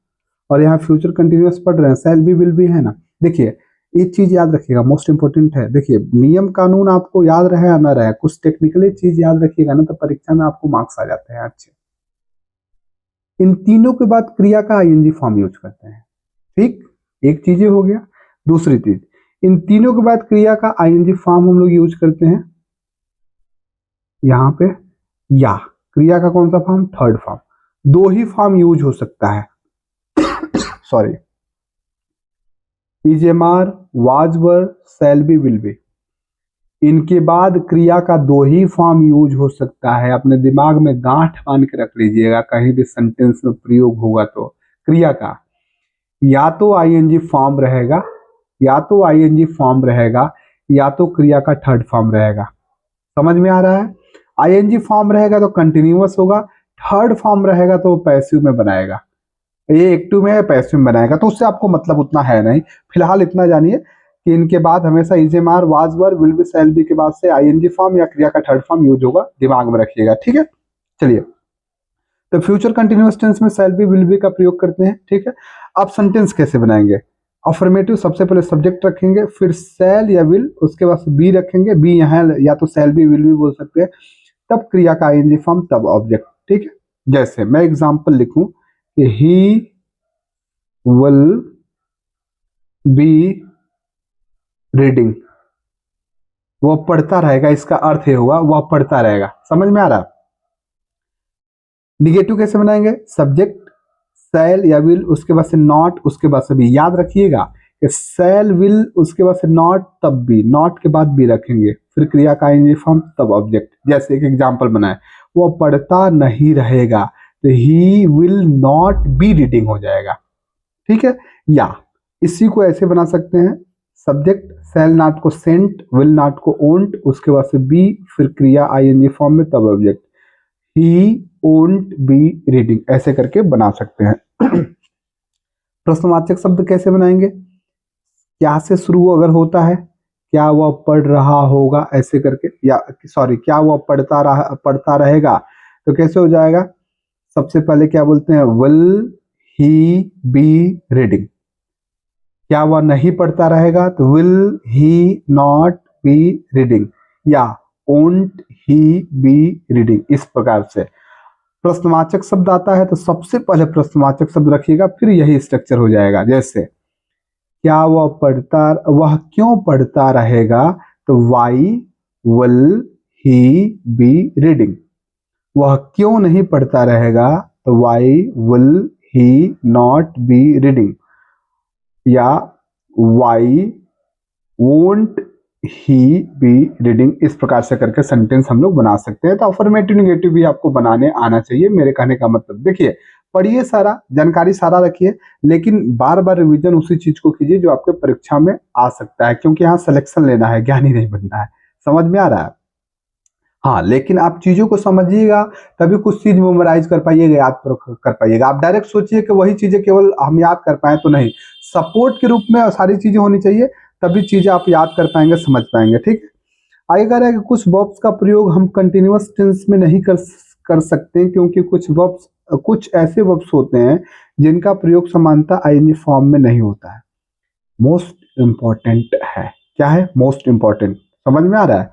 Speaker 1: और यहाँ फ्यूचर कंटिन्यूअस पढ़ रहे हैं, शैल बी विल बी है ना। देखिए एक चीज याद रखिएगा, मोस्ट इंपोर्टेंट है। देखिए नियम कानून आपको याद रहे या ना रहे, कुछ टेक्निकली चीज याद रखिएगा ना तो परीक्षा में आपको मार्क्स आ जाते हैं अच्छे। इन तीनों के बाद क्रिया का आईएनजी फॉर्म यूज करते हैं। ठीक, एक चीज ये हो गया। दूसरी चीज, इन तीनों के बाद क्रिया का आईएनजी फॉर्म हम लोग यूज करते हैं यहां पे, या क्रिया का कौन सा फॉर्म, थर्ड फॉर्म। दो ही फॉर्म यूज हो सकता है sorry, is am are, was were, shall be, will be. इनके बाद क्रिया का दो ही फॉर्म यूज हो सकता है। अपने दिमाग में गांठ बांध के रख लीजिएगा, कहीं भी सेंटेंस में प्रयोग होगा तो क्रिया का या तो आईएनजी फॉर्म रहेगा, या तो आईएनजी फॉर्म रहेगा, या तो क्रिया का थर्ड फॉर्म रहेगा। समझ में आ रहा है? आईएनजी फॉर्म रहेगा तो कंटिन्यूअस होगा, थर्ड फॉर्म रहेगा तो पैसिव में बनाएगा, ये एक्टिव में पैसिव में बनाएगा, तो उससे आपको मतलब उतना है नहीं। फिलहाल इतना जानिए कि इनके बाद हमेशा is am are, was were, will be, shall be के बाद से आईएनजी फॉर्म या क्रिया का थर्ड फॉर्म यूज होगा, दिमाग में रखिएगा, ठीक है। चलिए, तो फ्यूचर कंटिन्यूअस टेंस में शैल बी, विल बी का प्रयोग करते हैं, ठीक है। अब सेंटेंस कैसे बनाएंगे? अफर्मेटिव सबसे पहले सब्जेक्ट रखेंगे, फिर शैल या विल, उसके बाद बी रखेंगे, बी यहाँ या तो शैल बी, विल बी बोल सकते हैं, तब क्रिया का आईएनजी फॉर्म, तब ऑब्जेक्ट, ठीक है। जैसे मैं एग्जांपल लिखूं कि ही विल बी रीडिंग, वो पढ़ता रहेगा, इसका अर्थ ये हुआ वह पढ़ता रहेगा। समझ में आ रहा? निगेटिव कैसे बनाएंगे? सब्जेक्ट शैल या विल, उसके बाद से नॉट, उसके बाद से भी। याद रखिएगा कि शैल विल, उसके बाद से नॉट, तब भी, नॉट के बाद भी रखेंगे, फिर क्रिया का आईएनजी फॉर्म, तब ऑब्जेक्ट। जैसे एक एग्जांपल बनाए, वो पढ़ता नहीं रहेगा तो he will not be reading हो जाएगा, ठीक है। या इसी को ऐसे बना सकते हैं, सब्जेक्ट शैल नॉट को सेंट, विल नॉट को ओंट, उसके बाद से बी, फिर क्रिया आईएनजी फॉर्म में, तब ऑब्जेक्ट। ही ओंट बी रीडिंग, ऐसे करके बना सकते हैं। प्रश्नवाचक शब्द कैसे बनाएंगे? क्या से शुरू अगर होता है, क्या वह पढ़ रहा होगा, ऐसे करके, या सॉरी, क्या वह पढ़ता रहेगा, तो कैसे हो जाएगा? सबसे पहले क्या बोलते हैं, विल ही बी रीडिंग। क्या वह नहीं पढ़ता रहेगा, तो will he not be reading, या ओंट ही बी रीडिंग। इस प्रकार से प्रश्नवाचक शब्द आता है तो सबसे पहले प्रश्नवाचक शब्द रखिएगा, फिर यही स्ट्रक्चर हो जाएगा। जैसे क्या वह क्यों पढ़ता रहेगा, तो why will he be reading. वह क्यों नहीं पढ़ता रहेगा, तो why will he not be reading, या why won't he be reading. इस प्रकार से करके सेंटेंस हम लोग बना सकते हैं। तो अफर्मेटिव निगेटिव भी आपको बनाने आना चाहिए। मेरे कहने का मतलब, देखिए, पढ़िए, सारा जानकारी सारा रखिए, लेकिन बार बार रिवीजन उसी चीज को कीजिए जो आपके परीक्षा में आ सकता है, क्योंकि यहाँ सिलेक्शन लेना है, ज्ञानी नहीं बनना है। समझ में आ रहा है? हाँ, लेकिन आप चीजों को समझिएगा तभी कुछ चीज मेमोराइज कर पाइएगा, याद कर पाइएगा। आप डायरेक्ट सोचिए कि वही चीजें केवल हम याद कर पाए, तो नहीं, सपोर्ट के रूप में सारी चीजें होनी चाहिए, तभी चीजें आप याद कर पाएंगे, समझ पाएंगे, ठीक है। आगे कह रहा है कि कुछ वर्ब्स का प्रयोग हम कंटिन्यूअस टेंस में नहीं कर सकते, क्योंकि कुछ ऐसे वर्ब्स होते हैं जिनका प्रयोग समानता आईएनजी फॉर्म में नहीं होता है। मोस्ट इंपॉर्टेंट है, क्या है? Most important. समझ में आ रहा है?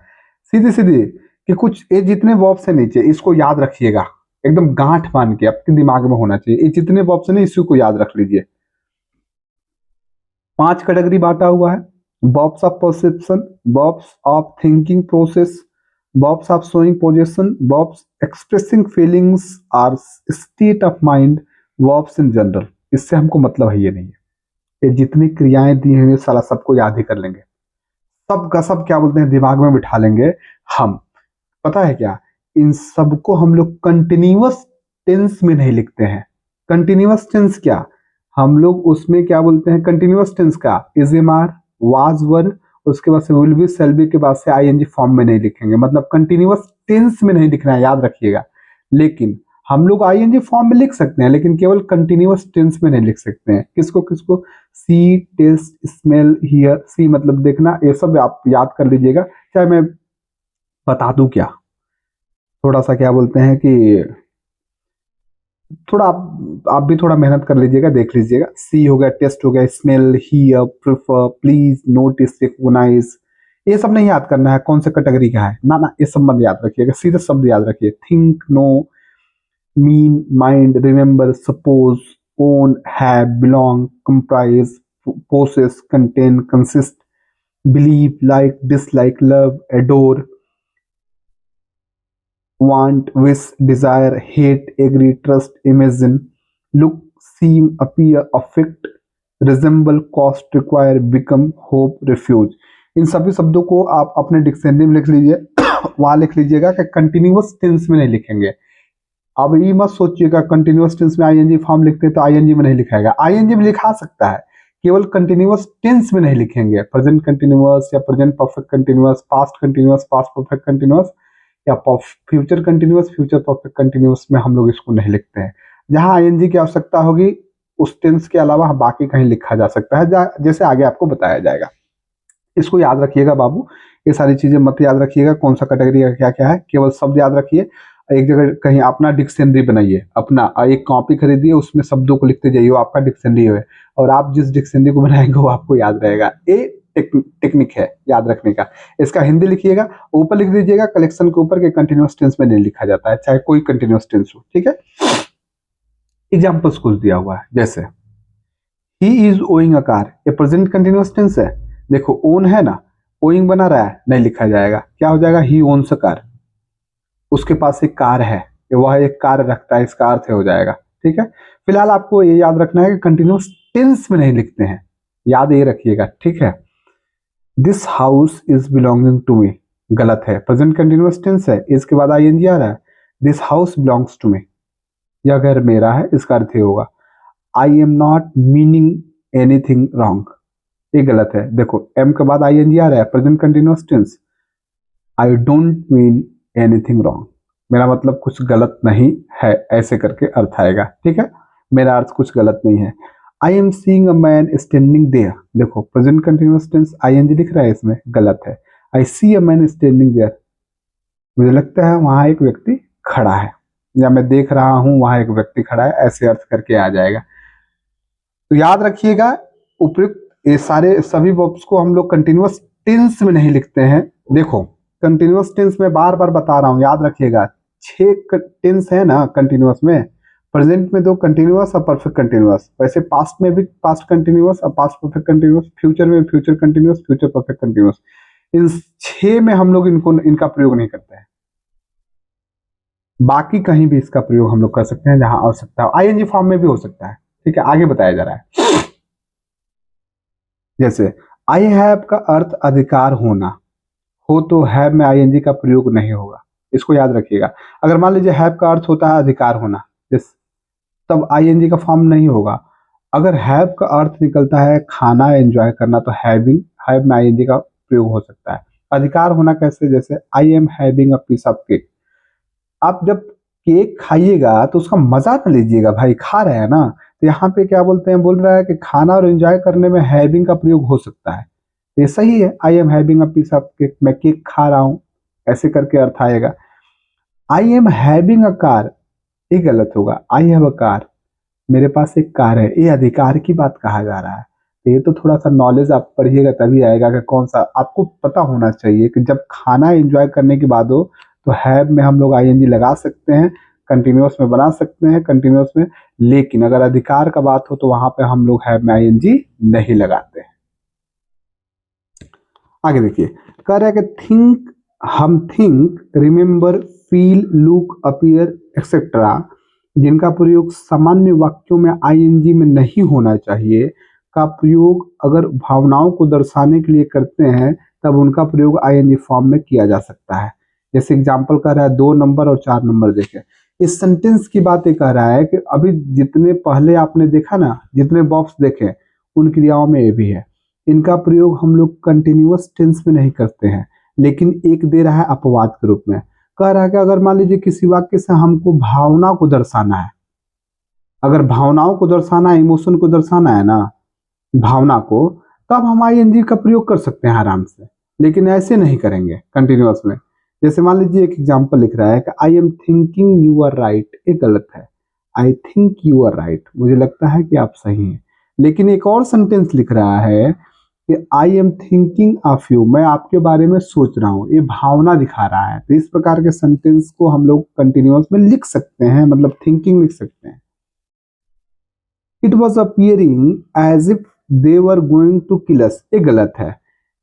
Speaker 1: सीधी सीधी कि कुछ ये जितने वर्ब्स है नीचे, इसको याद रखिएगा, एकदम गांठ बांध के आपके दिमाग में होना चाहिए। ये जितने वर्ब्स है ना, इसी को याद रख लीजिए। 5 कैटेगरी बांटा हुआ है: verbs of perception, verbs of thinking process, verbs of showing possession, verbs expressing feelings or state of mind, verbs in general। इससे हमको मतलब है ये नहीं है। ये जितनी क्रियाएं दी हुई सारा सबको याद ही कर लेंगे, सब का सब क्या बोलते हैं, दिमाग में बिठा लेंगे हम। पता है क्या, इन सबको हम लोग कंटिन्यूअस टेंस में नहीं लिखते हैं। कंटिन्यूअस टेंस क्या, हम लोग उसमें क्या बोलते हैं, कंटिन्यूअस टेंस का is am are, was were, उसके बाद से विल बी, शैल बी के बाद से आईएनजी फॉर्म में नहीं लिखेंगे, मतलब कंटिन्यूअस टेंस में नहीं लिखना है, याद रखिएगा। लेकिन हम लोग आईएनजी फॉर्म में लिख सकते हैं, लेकिन केवल कंटिन्यूअस टेंस में नहीं लिख सकते हैं। किसको किसको? सी, टेस्ट, स्मेल, हियर। सी मतलब देखना, ये सब आप याद कर लीजिएगा। चाहे मैं बता दूं क्या, थोड़ा सा क्या बोलते हैं कि थोड़ा आप भी थोड़ा मेहनत कर लीजिएगा, देख लीजिएगा। सी हो गया, टेस्ट हो गया, smell, hear, prefer, please, notice, recognise, ये सब नहीं याद करना है कौन से कैटेगरी का है, ना ना, ये सब मत याद रखिएगा, सीधे शब्द याद रखिए। Think, know, mean, mind, remember, suppose, own, have, belong, comprise, possess, contain, consist, believe, like, dislike, love, adore, want, wish, desire, hate, agree, trust, imagine, look, seem, appear, affect, resemble, cost, require, become, hope, refuge। इन सभी शब्दों को आप अपने dictionary में लिख लीजिए। वहां लिख लीजिएगा कि कंटिन्यूअस टेंस में नहीं लिखेंगे। अब ये मत सोचिएगा कंटिन्यूअस टेंस में आईएनजी फॉर्म लिखते हैं तो आईएनजी में नहीं लिखाएगा, आईएनजी में लिखा सकता है, केवल कंटिन्यूअस टेंस में नहीं लिखेंगे। प्रेजेंट कंटिन्यूअस या present perfect continuous, past continuous, past perfect continuous या future continuous, future perfect continuous में हम लोग इसको नहीं लिखते हैं। जहां आईएनजी की आवश्यकता होगी उस टेंस के अलावा बाकी कहीं लिखा जा सकता है, जैसे आगे आपको बताया जाएगा। इसको याद रखिएगा बाबू, ये सारी चीजें मत याद रखिएगा कौन सा कैटेगरी का क्या क्या है, केवल शब्द याद रखिए। एक जगह कहीं अपना डिक्शनरी बनाइए, अपना एक कॉपी खरीदिए, उसमें शब्दों को लिखते जाइए, वो आपका डिक्शनरी है और आप जिस डिक्शनरी को बनाएंगे वो आपको याद रहेगा। ये टेक्निक है याद रखने का। इसका हिंदी लिखिएगा, ऊपर लिख दीजिएगा कलेक्शन के ऊपर के कंटिन्यूअस टेंस में नहीं लिखा जाता है, चाहे कोई कंटिन्यूअस टेंस हो, ठीक है। एग्जाम्पल्स कुछ दिया हुआ है, जैसे he is owing a car, ये प्रेजेंट कंटिन्यूअस टेंस है। देखो ओन है ना, ओइंग बना रहा है, नहीं लिखा जाएगा, क्या हो जाएगा, ही ओन्स अ कार, उसके पास एक कार है, वह एक कार रखता है, इसका अर्थ हो जाएगा, ठीक है। फिलहाल आपको ये याद रखना है कि कंटिन्यूअस टेंस में नहीं लिखते हैं, याद ये रखिएगा, ठीक है। This house is belonging to me, गलत है, प्रेजेंट कंटिन्यूअस टेंस है, इसके बाद आईएनजी आ रहा है। This house belongs to me, यह घर मेरा है, इसका अर्थ ये होगा। I am not meaning anything wrong, ये गलत है। देखो एम के बाद आईएनजी आ रहा है, present continuous tense, I don't mean anything wrong, मेरा मतलब कुछ गलत नहीं है, ऐसे करके अर्थ आएगा, ठीक है, मेरा अर्थ कुछ गलत नहीं है। I am seeing a man standing there, देखो प्रेजेंट कंटिन्यूअस टेंस आईएनजी लिख रहा है इसमें, गलत है। I see a man standing there, मुझे लगता है वहां एक व्यक्ति खड़ा है, या मैं देख रहा हूं वहां एक व्यक्ति खड़ा है, ऐसे अर्थ करके आ जाएगा। तो याद रखिएगा उपयुक्त ये सारे सभी वर्ब्स को हम लोग कंटिन्यूअस टेंस में नहीं लिखते हैं। देखो कंटिन्यूअस टेंस में बार बार बता रहा हूं, याद रखिएगा 6 टेंस है ना कंटिन्यूअस में, प्रेजेंट में 2 कंटिन्यूअस और परफेक्ट कंटिन्यूअस, वैसे पास्ट में भी पास्ट कंटिन्यूअस और पास्ट परफेक्ट कंटिन्यूअस, फ्यूचर में future continuous, future perfect continuous. इन 6 में हम लोग इनका प्रयोग नहीं करते हैं, बाकी कहीं भी इसका प्रयोग हम लोग कर सकते हैं जहां आवश्यकता हो, आईएनजी फॉर्म में भी हो सकता है, ठीक है, आगे बताया जा रहा है। जैसे आई हैव का अर्थ अधिकार होना हो, तो हैव में आईएनजी का प्रयोग नहीं होगा, इसको याद रखिएगा। अगर मान लीजिए हैव का अर्थ होता है अधिकार होना, तब आईएनजी का फॉर्म नहीं होगा। अगर हैव का अर्थ निकलता है खाना एंजॉय करना, तो हैविंग, हैव में आईएनजी का प्रयोग हो सकता है। अधिकार होना कैसे, जैसे I am having a piece of cake, आप जब केक खाइएगा तो उसका मजा तो लीजिएगा भाई, खा रहे हैं ना, तो यहाँ पे क्या बोलते हैं, बोल रहा है कि खाना और एंजॉय करने में हैविंग का प्रयोग हो सकता है, ये सही है। I am having a piece of cake, मैं केक खा रहा हूँ, ऐसे करके अर्थ आएगा। I am having a car, ये गलत होगा, आई हैव अ कार, मेरे पास एक कार है, ये अधिकार की बात कहा जा रहा है। तो ये तो थोड़ा सा नॉलेज आप पढ़िएगा तभी आएगा कि कौन सा आपको पता होना चाहिए कि जब खाना एंजॉय करने की बात हो तो हैव में हम लोग आईएनजी लगा सकते हैं, कंटिन्यूअस में बना सकते हैं कंटिन्यूअस में, लेकिन अगर अधिकार का बात हो तो वहां पे हम लोग हैव में आईएनजी नहीं लगाते हैं। आगे देखिए, कह रहा है कि थिंक, हम think, remember, feel, look, appear etcetera, जिनका प्रयोग सामान्य वाक्यों में आईएनजी में नहीं होना चाहिए, का प्रयोग अगर भावनाओं को दर्शाने के लिए करते हैं तब उनका प्रयोग आईएनजी फॉर्म में किया जा सकता है। जैसे एग्जांपल कह रहा है 2 नंबर और 4 नंबर देखें, इस सेंटेंस की बात ये कह रहा है कि अभी जितने पहले आपने देखा ना, जितने बॉक्स देखे उन क्रियाओं में ये भी है, इनका प्रयोग हम लोग कंटिन्यूअस टेंस में नहीं करते हैं, लेकिन एक दे रहा है अपवाद के रूप में। कह रहा है कि अगर मान लीजिए किसी वाक्य से हमको भावना को दर्शाना है, अगर भावनाओं को दर्शाना है, इमोशन को दर्शाना है ना, भावना को, तब हम आईएनजी का प्रयोग कर सकते हैं आराम से, लेकिन ऐसे नहीं करेंगे कंटिन्यूअस में। जैसे मान लीजिए एक एग्जांपल लिख रहा है कि I am thinking you are right, ये गलत है, I think you are right, मुझे लगता है कि आप सही हैं। लेकिन एक और सेंटेंस लिख रहा है कि I am thinking of you, मैं आपके बारे में सोच रहा हूँ, ये भावना दिखा रहा है। तो इस प्रकार के सेंटेंस को हम लोग कंटिन्यूअस में लिख सकते हैं, मतलब थिंकिंग लिख सकते हैं। It was appearing as if they were going to kill us, ये गलत है।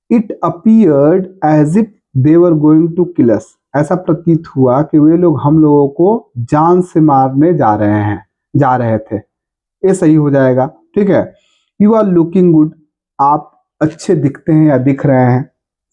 Speaker 1: It appeared as if they were going to kill us, ऐसा प्रतीत हुआ कि वे लोग हम लोगों को जान से मारने जा रहे थे, ये सही हो जाएगा। ठीक है, यू आर लुकिंग गुड, आप अच्छे दिखते हैं या दिख रहे हैं,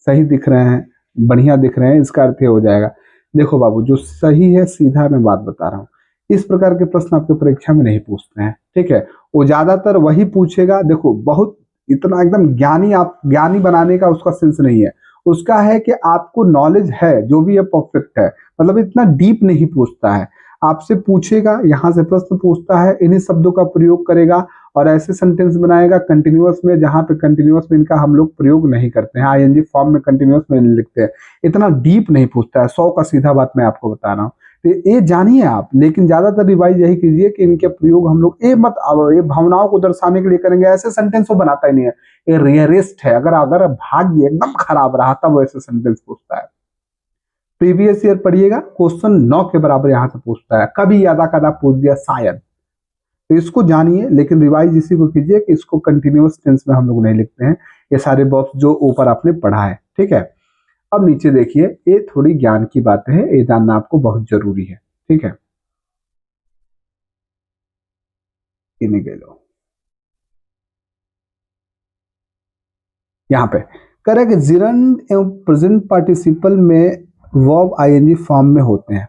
Speaker 1: सही दिख रहे हैं, बढ़िया दिख रहे हैं, इसका अर्थ ये हो जाएगा। देखो बाबू, जो सही है सीधा मैं बात बता रहा हूँ, इस प्रकार के प्रश्न आपके परीक्षा में नहीं पूछते हैं। ठीक है, वो ज्यादातर वही पूछेगा, देखो बहुत इतना एकदम ज्ञानी बनाने का उसका सेंस नहीं है, उसका है कि आपको नॉलेज है, जो भी है परफेक्ट है, मतलब इतना डीप नहीं पूछता है। आपसे पूछेगा, यहाँ से प्रश्न पूछता है, इन्हीं शब्दों का प्रयोग करेगा और ऐसे सेंटेंस बनाएगा कंटिन्यूअस में, जहाँ पे कंटिन्यूअस में इनका हम लोग प्रयोग नहीं करते हैं, आईएनजी फॉर्म में कंटिन्यूअस में लिखते हैं। इतना डीप नहीं पूछता है, 100 का सीधा बात मैं आपको बता रहा हूँ। तो ये जानिए आप, लेकिन ज्यादातर रिवाइज यही कीजिए कि इनके प्रयोग हम लोग ये भावनाओं को दर्शाने के लिए करेंगे, ऐसे सेंटेंस वो बनाता ही नहीं है, ये रेयरेस्ट है। अगर भाग्य एकदम खराब रहा तब वो ऐसे सेंटेंस पूछता है। प्रीवियस ईयर पढ़िएगा, क्वेश्चन 9 के बराबर यहां से पूछता है, कभी यादा कदा पूछ दिया शायद, तो इसको जानिए, लेकिन रिवाइज इसी को कीजिए कि इसको कंटिन्यूअस टेंस में हम लोग नहीं लिखते हैं, ये सारे बॉक्स जो ऊपर आपने पढ़ा है। ठीक है, अब नीचे देखिए, ये थोड़ी ज्ञान की बातें हैं, ये जानना आपको बहुत जरूरी है। ठीक है, इन्हें गए लो, यहाँ पे करें कि जिरंड एवं प्रेजेंट पार्टिसिपल में वर्ब आईएनजी फॉर्म में होते हैं।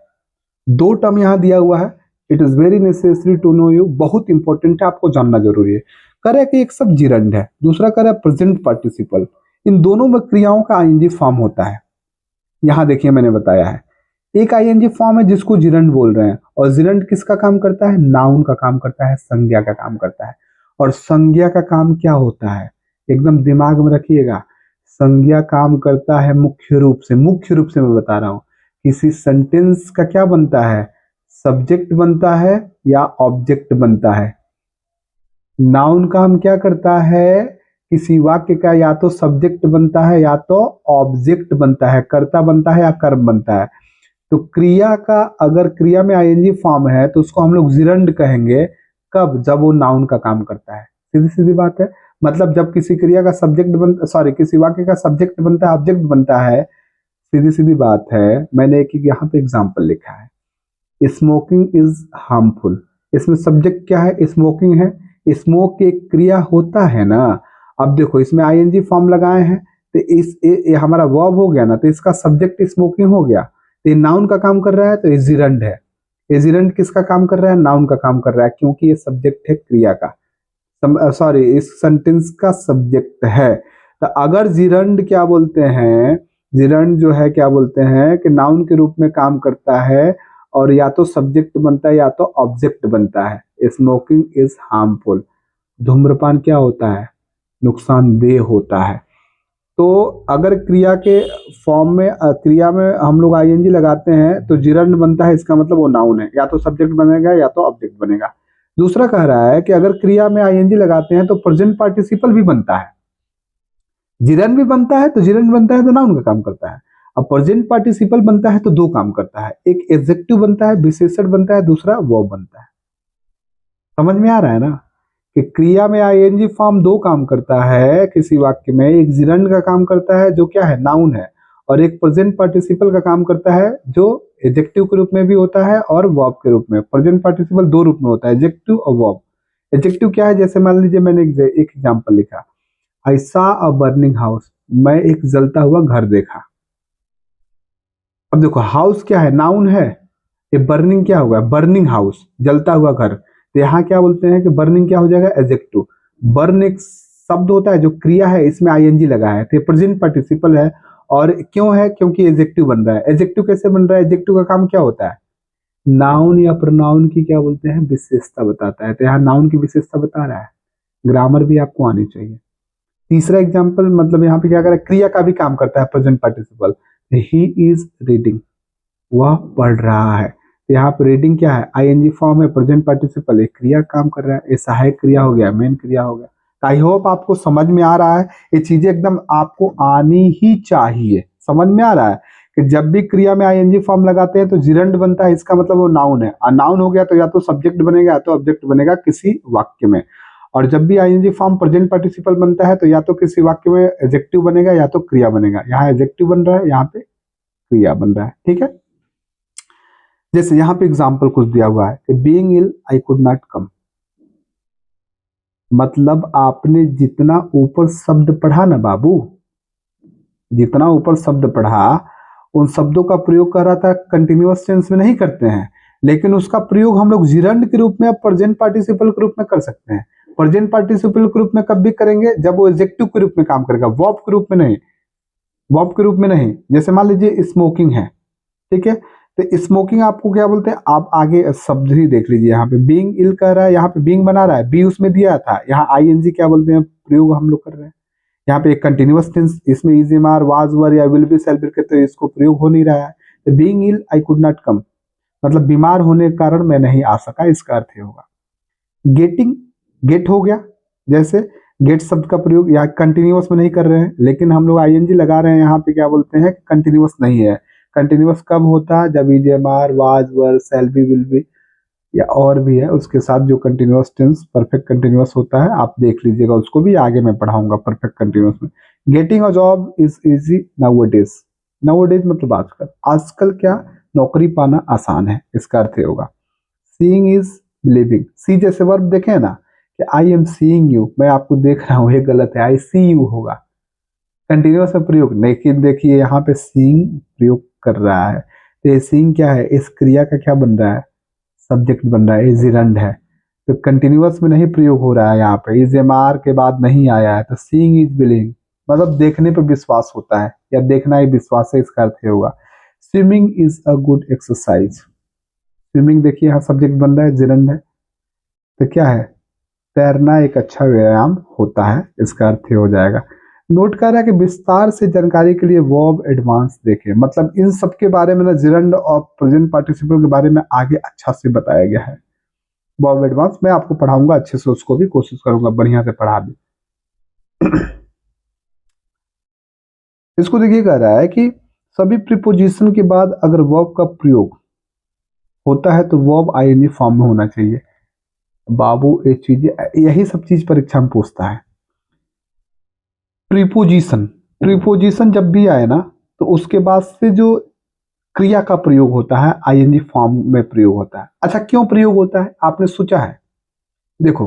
Speaker 1: दो टर्म यहाँ दिया हुआ है, it is very necessary to know you, बहुत इंपॉर्टेंट है, आपको जानना जरूरी है। करे कि एक सब जिरंड है, दूसरा करे प्रेजेंट पार्टिसिपल, इन दोनों में क्रियाओं का आईएनजी फॉर्म होता है। यहाँ देखिए मैंने बताया है, एक आईएनजी फॉर्म है जिसको जिरंड बोल रहे हैं, और जिरंड किसका काम करता है? नाउन का काम करता है, संज्ञा का काम करता है। और संज्ञा का काम क्या होता है, एकदम दिमाग में रखिएगा, संज्ञा काम करता है मुख्य रूप से मैं बता रहा हूं, किसी सेंटेंस का क्या बनता है? सब्जेक्ट बनता है या ऑब्जेक्ट बनता है। नाउन का हम क्या करता है? किसी वाक्य का या तो सब्जेक्ट बनता है या तो ऑब्जेक्ट बनता है, कर्ता बनता है या कर्म बनता है। तो क्रिया का, अगर क्रिया में आईएनजी फॉर्म है तो उसको हम लोग जिरंड कहेंगे, कब? जब वो नाउन का काम करता है। सीधी सीधी बात है, मतलब जब किसी क्रिया का सब्जेक्ट किसी वाक्य का सब्जेक्ट बनता है, ऑब्जेक्ट बनता है, सीधी सीधी बात है। मैंने एक यहाँ पे एग्जाम्पल लिखा है, स्मोकिंग इज हार्मफुल, इसमें सब्जेक्ट क्या है? स्मोकिंग है, स्मोक एक क्रिया होता है ना। अब देखो इसमें आईएनजी फॉर्म लगाए हैं, तो ये हमारा वर्ब हो गया ना, तो इसका सब्जेक्ट स्मोकिंग हो गया, तो ये नाउन का काम कर रहा है, तो ये जिरंड है। ये जिरंड किसका काम कर रहा है? नाउन का काम कर रहा है, क्योंकि ये सब्जेक्ट है क्रिया का, इस सेंटेंस का सब्जेक्ट है। तो अगर जिरंड क्या बोलते हैं, जिरंड जो है क्या बोलते हैं कि नाउन के रूप में काम करता है, और या तो सब्जेक्ट बनता है या तो ऑब्जेक्ट बनता है। स्मोकिंग इज हार्मफुल, धूम्रपान क्या होता है? नुकसानदेह होता है। तो अगर क्रिया के फॉर्म में, क्रिया में हम लोग आईएनजी लगाते हैं तो जिरंड बनता है, इसका मतलब वो नाउन है, या तो सब्जेक्ट बनेगा या तो ऑब्जेक्ट बनेगा। दूसरा कह रहा है कि अगर क्रिया में आईएनजी लगाते हैं तो प्रेजेंट पार्टिसिपल भी बनता है, जिरंड भी बनता है, तो जिरंड बनता है तो नाउन का काम करता है। अब प्रेजेंट पार्टिसिपल बनता है तो दो काम करता है, एक एडजेक्टिव बनता है, विशेषण बनता है, दूसरा वर्ब बनता है। समझ में आ रहा है ना कि क्रिया में आईएनजी फॉर्म दो काम करता है किसी वाक्य में, एक जिरंड का काम करता है जो क्या है? नाउन है, और एक प्रेजेंट पार्टिसिपल का काम करता है जो एडजेक्टिव के रूप में भी होता है और वर्ब के रूप में। प्रेजेंट पार्टिसिपल दो रूप में होता है, एडजेक्टिव और वर्ब। एडजेक्टिव क्या है? जैसे मान लीजिए मैंने एक एग्जांपल लिखा, I saw a burning house, मैं एक जलता हुआ घर देखा। अब देखो हाउस क्या है? नाउन है, ये बर्निंग क्या होगा? बर्निंग हाउस, जलता हुआ घर। तो यहाँ क्या बोलते हैं कि बर्निंग क्या हो जाएगा? एडजेक्टिव। बर्न एक शब्द होता है जो क्रिया है, इसमें आईएनजी लगा है, तो प्रेजेंट पार्टिसिपल है। और क्यों है? क्योंकि एडजेक्टिव बन रहा है। एडजेक्टिव कैसे बन रहा है? एडजेक्टिव का काम क्या होता है? नाउन या प्रोनाउन की क्या बोलते हैं? विशेषता बताता है। तो यहाँ नाउन की विशेषता बता रहा है, ग्रामर भी आपको आनी चाहिए। तीसरा एग्जाम्पल, मतलब यहाँ पे क्या कर रहा है? क्रिया का भी काम करता है present participle. He is reading, वह पढ़ रहा है। यहाँ पर रीडिंग क्या है? आईएनजी फॉर्म है, प्रेजेंट पार्टिसिपल, एक क्रिया काम कर रहा है, ये सहायक क्रिया हो गया, मेन क्रिया हो गया। आई होप आपको समझ में आ रहा है, ये चीजें एकदम आपको आनी ही चाहिए। समझ में आ रहा है कि जब भी क्रिया में आईएनजी फॉर्म लगाते हैं तो जिरंड बनता है, इसका मतलब वो नाउन है, और नाउन हो गया तो या तो सब्जेक्ट बनेगा या तो ऑब्जेक्ट बनेगा किसी वाक्य में। और जब भी आईएनजी फॉर्म प्रेजेंट पार्टिसिपल बनता है तो या तो किसी वाक्य में एडजेक्टिव बनेगा या तो क्रिया बनेगा। यहाँ एडजेक्टिव बन रहा है, यहाँ पे क्रिया बन रहा है, ठीक है। जैसे यहाँ पे एग्जाम्पल कुछ दिया हुआ है कि being ill I could not come, मतलब आपने जितना ऊपर शब्द पढ़ा ना बाबू, जितना ऊपर शब्द पढ़ा उन शब्दों का प्रयोग कर रहा था, कंटिन्यूअस टेंस में नहीं करते हैं, लेकिन उसका प्रयोग हम लोग जिरंड के रूप में अब प्रेजेंट पार्टिसिपल के रूप में कर सकते हैं। प्रेजेंट पार्टिसिपल के रूप में कब भी करेंगे, जब वो एडजेक्टिव के रूप में काम करेगा, वर्ब के रूप में नहीं, वर्ब के रूप में नहीं। जैसे मान लीजिए स्मोकिंग है, ठीक है, तो स्मोकिंग आपको क्या बोलते हैं, आप आगे शब्द ही देख लीजिए। यहाँ पे बीइंग इल कह रहा है, यहाँ पे बीइंग बना रहा है, बी उसमें दिया था, यहाँ आईएनजी क्या बोलते हैं, प्रयोग हम लोग कर रहे हैं। यहाँ पे एक कंटिन्यूअस टेंस, इसमें is am are was were या विल बी शैल बी के, तो इसको प्रयोग हो नहीं रहा है। तो being ill I could not come, मतलब बीमार होने के कारण मैं नहीं आ सका, इसका अर्थ होगा। गेटिंग, गेट हो गया, जैसे गेट शब्द का प्रयोग यहाँ कंटिन्यूअस में नहीं कर रहे हैं, लेकिन हम लोग आईएनजी लगा रहे हैं, यहाँ पे क्या बोलते हैं, कंटिन्यूअस नहीं है। कंटिन्यूअस कब होता है, जब is am are was were shall be will be या और भी है उसके साथ जो कंटिन्यूअस टेंस परफेक्ट कंटिन्यूअस होता है, आप देख लीजिएगा, उसको भी आगे मैं पढ़ाऊंगा परफेक्ट कंटिन्यूअस में। Getting a job is easy nowadays, nowadays मतलब आजकल, आजकल क्या नौकरी पाना आसान है, इसका अर्थ होगा। सीइंग इज बिलीविंग, सी जैसे वर्ब देखे ना कि आई एम सीइंग यू, मैं आपको देख रहा हूँ, ये गलत है, आई सी यू होगा कंटिन्यूअस में प्रयोग, लेकिन देखिए यहाँ पे सीइंग प्रयोग कर रहा है, तो ये सीइंग क्या है, इस क्रिया का क्या बन रहा है, सब्जेक्ट बन रहा है, इज जिरंड है, तो कंटिन्यूअस में नहीं प्रयोग हो रहा है, यहाँ पे इज एम आर के बाद नहीं आया है, तो सीइंग इज बिलीविंग मतलब देखने पर विश्वास होता है या देखना ही विश्वास है, इसका अर्थ होगा। Swimming is a good exercise, swimming देखिए यहाँ सब्जेक्ट बन रहा है, जिरंड है, तो क्या है, तैरना एक अच्छा व्यायाम होता है, इसका अर्थ हो जाएगा। नोट कर रहा है कि विस्तार से जानकारी के लिए वर्ब एडवांस देखें, मतलब इन सब के बारे में ना जिरंड और प्रेजेंट पार्टिसिपल के बारे में आगे अच्छा से बताया गया है। वर्ब एडवांस मैं आपको पढ़ाऊंगा अच्छे से, उसको भी कोशिश करूंगा बढ़िया से पढ़ा दूं। इसको देखिए कह रहा है कि सभी प्रीपोजिशन के बाद अगर वर्ब का प्रयोग होता है तो वर्ब आईएनजी फॉर्म में होना चाहिए। बाबू ये चीजें, यही सब चीज परीक्षा में पूछता है। प्रीपोजिशन, प्रीपोजिशन जब भी आए ना तो उसके बाद से जो क्रिया का प्रयोग होता है आईएनजी फॉर्म में प्रयोग होता है। अच्छा क्यों प्रयोग होता है, आपने सोचा है? देखो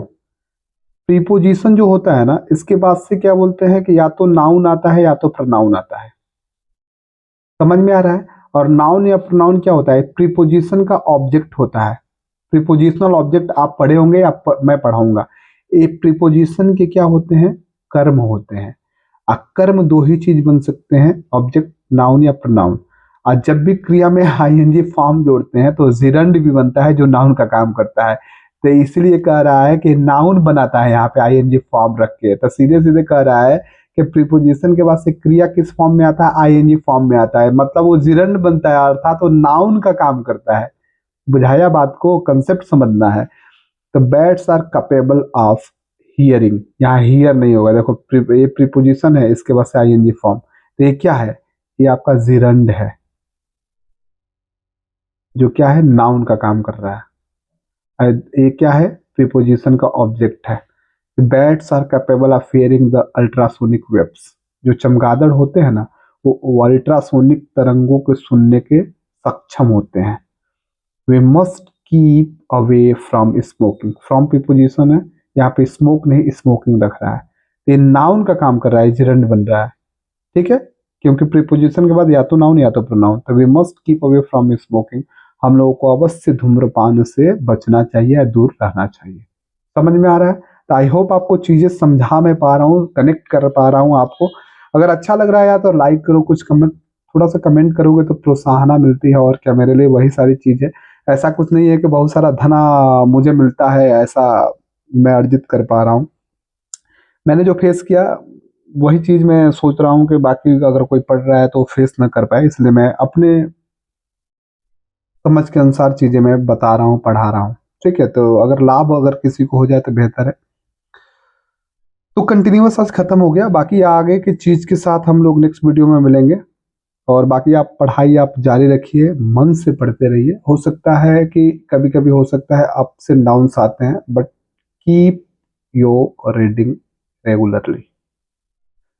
Speaker 1: प्रीपोजिशन जो होता है ना, इसके बाद से क्या बोलते हैं कि या तो नाउन आता है या तो प्रनाउन आता है, समझ में आ रहा है? और नाउन या प्रनाउन क्या होता है, प्रीपोजिशन का ऑब्जेक्ट होता है। प्रीपोजिशनल ऑब्जेक्ट आप पढ़े होंगे या मैं पढ़ाऊंगा। ये प्रीपोजिशन के क्या होते हैं, कर्म होते हैं। कर्म दो ही चीज बन सकते हैं, ऑब्जेक्ट नाउन या प्रनाउन। और जब भी क्रिया में आईएनजी फॉर्म जोड़ते हैं तो जिरंड भी बनता है जो नाउन का काम करता है, तो इसलिए कह रहा है कि नाउन बनाता है यहाँ पे आईएनजी फॉर्म रख के, तो सीधे सीधे कह रहा है कि प्रीपोजिशन के बाद से क्रिया किस फॉर्म में आता है, आईएनजी फॉर्म में आता है, मतलब वो जिरंड बनता है, अर्थात वो नाउन का काम करता है। बुझाया बात को, कंसेप्ट समझना है। तो bats are capable of hearing, यहाँ हियर नहीं होगा, देखो ये प्रीपोजिशन है, इसके बाद से आईएनजी फॉर्म, तो ये क्या है, ये आपका जिरंड है जो क्या है, नाउन का काम कर रहा है। ये क्या है, प्रीपोजिशन का ऑब्जेक्ट है। Bats are capable of hearing the ultrasonic waves, जो चमगादड़ होते हैं ना वो अल्ट्रासोनिक तरंगों को सुनने के सक्षम होते हैं। We must keep away from smoking, from preposition है, यहाँ पे स्मोक नहीं स्मोकिंग रख रहा है, ये नाउन का काम कर रहा है, जिरंड बन रहा है, ठीक है, क्योंकि प्रीपोजिशन के बाद या तो नाउन या तो प्रोनाउन। तो we must keep away from smoking, हम लोगों को अवश्य धूम्रपान से बचना चाहिए, दूर रहना चाहिए। समझ में आ रहा है? तो आई होप आपको चीजें समझा मैं पा रहा हूँ, कनेक्ट कर पा रहा हूँ आपको। अगर अच्छा लग रहा है या तो लाइक करो, कुछ कमेंट, थोड़ा सा कमेंट करोगे तो प्रोत्साहन मिलती है, और क्या मेरे लिए वही सारी चीजें। ऐसा कुछ नहीं है कि बहुत सारा धना मुझे मिलता है, ऐसा मैं अर्जित कर पा रहा हूँ। मैंने जो फेस किया वही चीज मैं सोच रहा हूँ कि बाकी अगर कोई पढ़ रहा है तो फेस ना कर पाए, इसलिए मैं अपने समझ के अनुसार चीजें मैं बता रहा हूँ, पढ़ा रहा हूँ, ठीक है। तो अगर लाभ अगर किसी को हो जाए तो बेहतर है। तो कंटिन्यूअस आज खत्म हो गया, बाकी आगे की चीज के साथ हम लोग नेक्स्ट वीडियो में मिलेंगे। और बाकी आप पढ़ाई आप जारी रखिए, मन से पढ़ते रहिए। हो सकता है कि कभी कभी हो सकता है अप्स एंड डाउन्स आते हैं, but keep your reading regularly.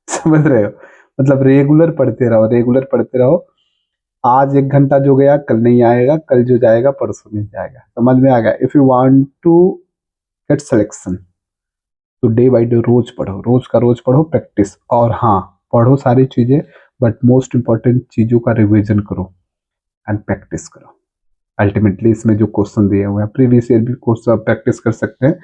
Speaker 1: समझ रहे हो? मतलब रेगुलर पढ़ते रहो, रेगुलर पढ़ते रहो। आज 1 घंटा जो गया कल नहीं आएगा, कल जो जाएगा परसों नहीं जाएगा। समझ में आ गया? If you want to get selection तो डे बाई डे रोज पढ़ो, रोज का रोज पढ़ो, प्रैक्टिस। और हाँ, पढ़ो सारी चीजें, बट मोस्ट इंपॉर्टेंट चीजों का रिवीजन करो एंड प्रैक्टिस करो। अल्टीमेटली इसमें जो क्वेश्चन दिए हुए हैं प्रीवियस ईयर भी क्वेश्चन प्रैक्टिस कर सकते हैं।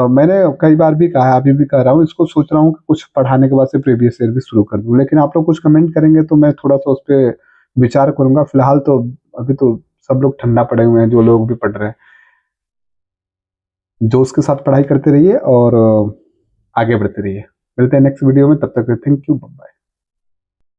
Speaker 1: मैंने कई बार भी कहा है, अभी भी कह रहा हूँ, इसको सोच रहा हूँ कि कुछ पढ़ाने के बाद से प्रीवियस ईयर भी शुरू कर दूँ, लेकिन आप लोग कुछ कमेंट करेंगे तो मैं थोड़ा सा उस पर विचार करूंगा। फिलहाल तो अभी तो सब लोग ठंडा पड़े हुए हैं, जो लोग भी पढ़ रहे हैं। जोश के साथ पढ़ाई करते रहिए और आगे बढ़ते रहिए। मिलते हैं नेक्स्ट वीडियो में, तब तक थैंक यू, बाय।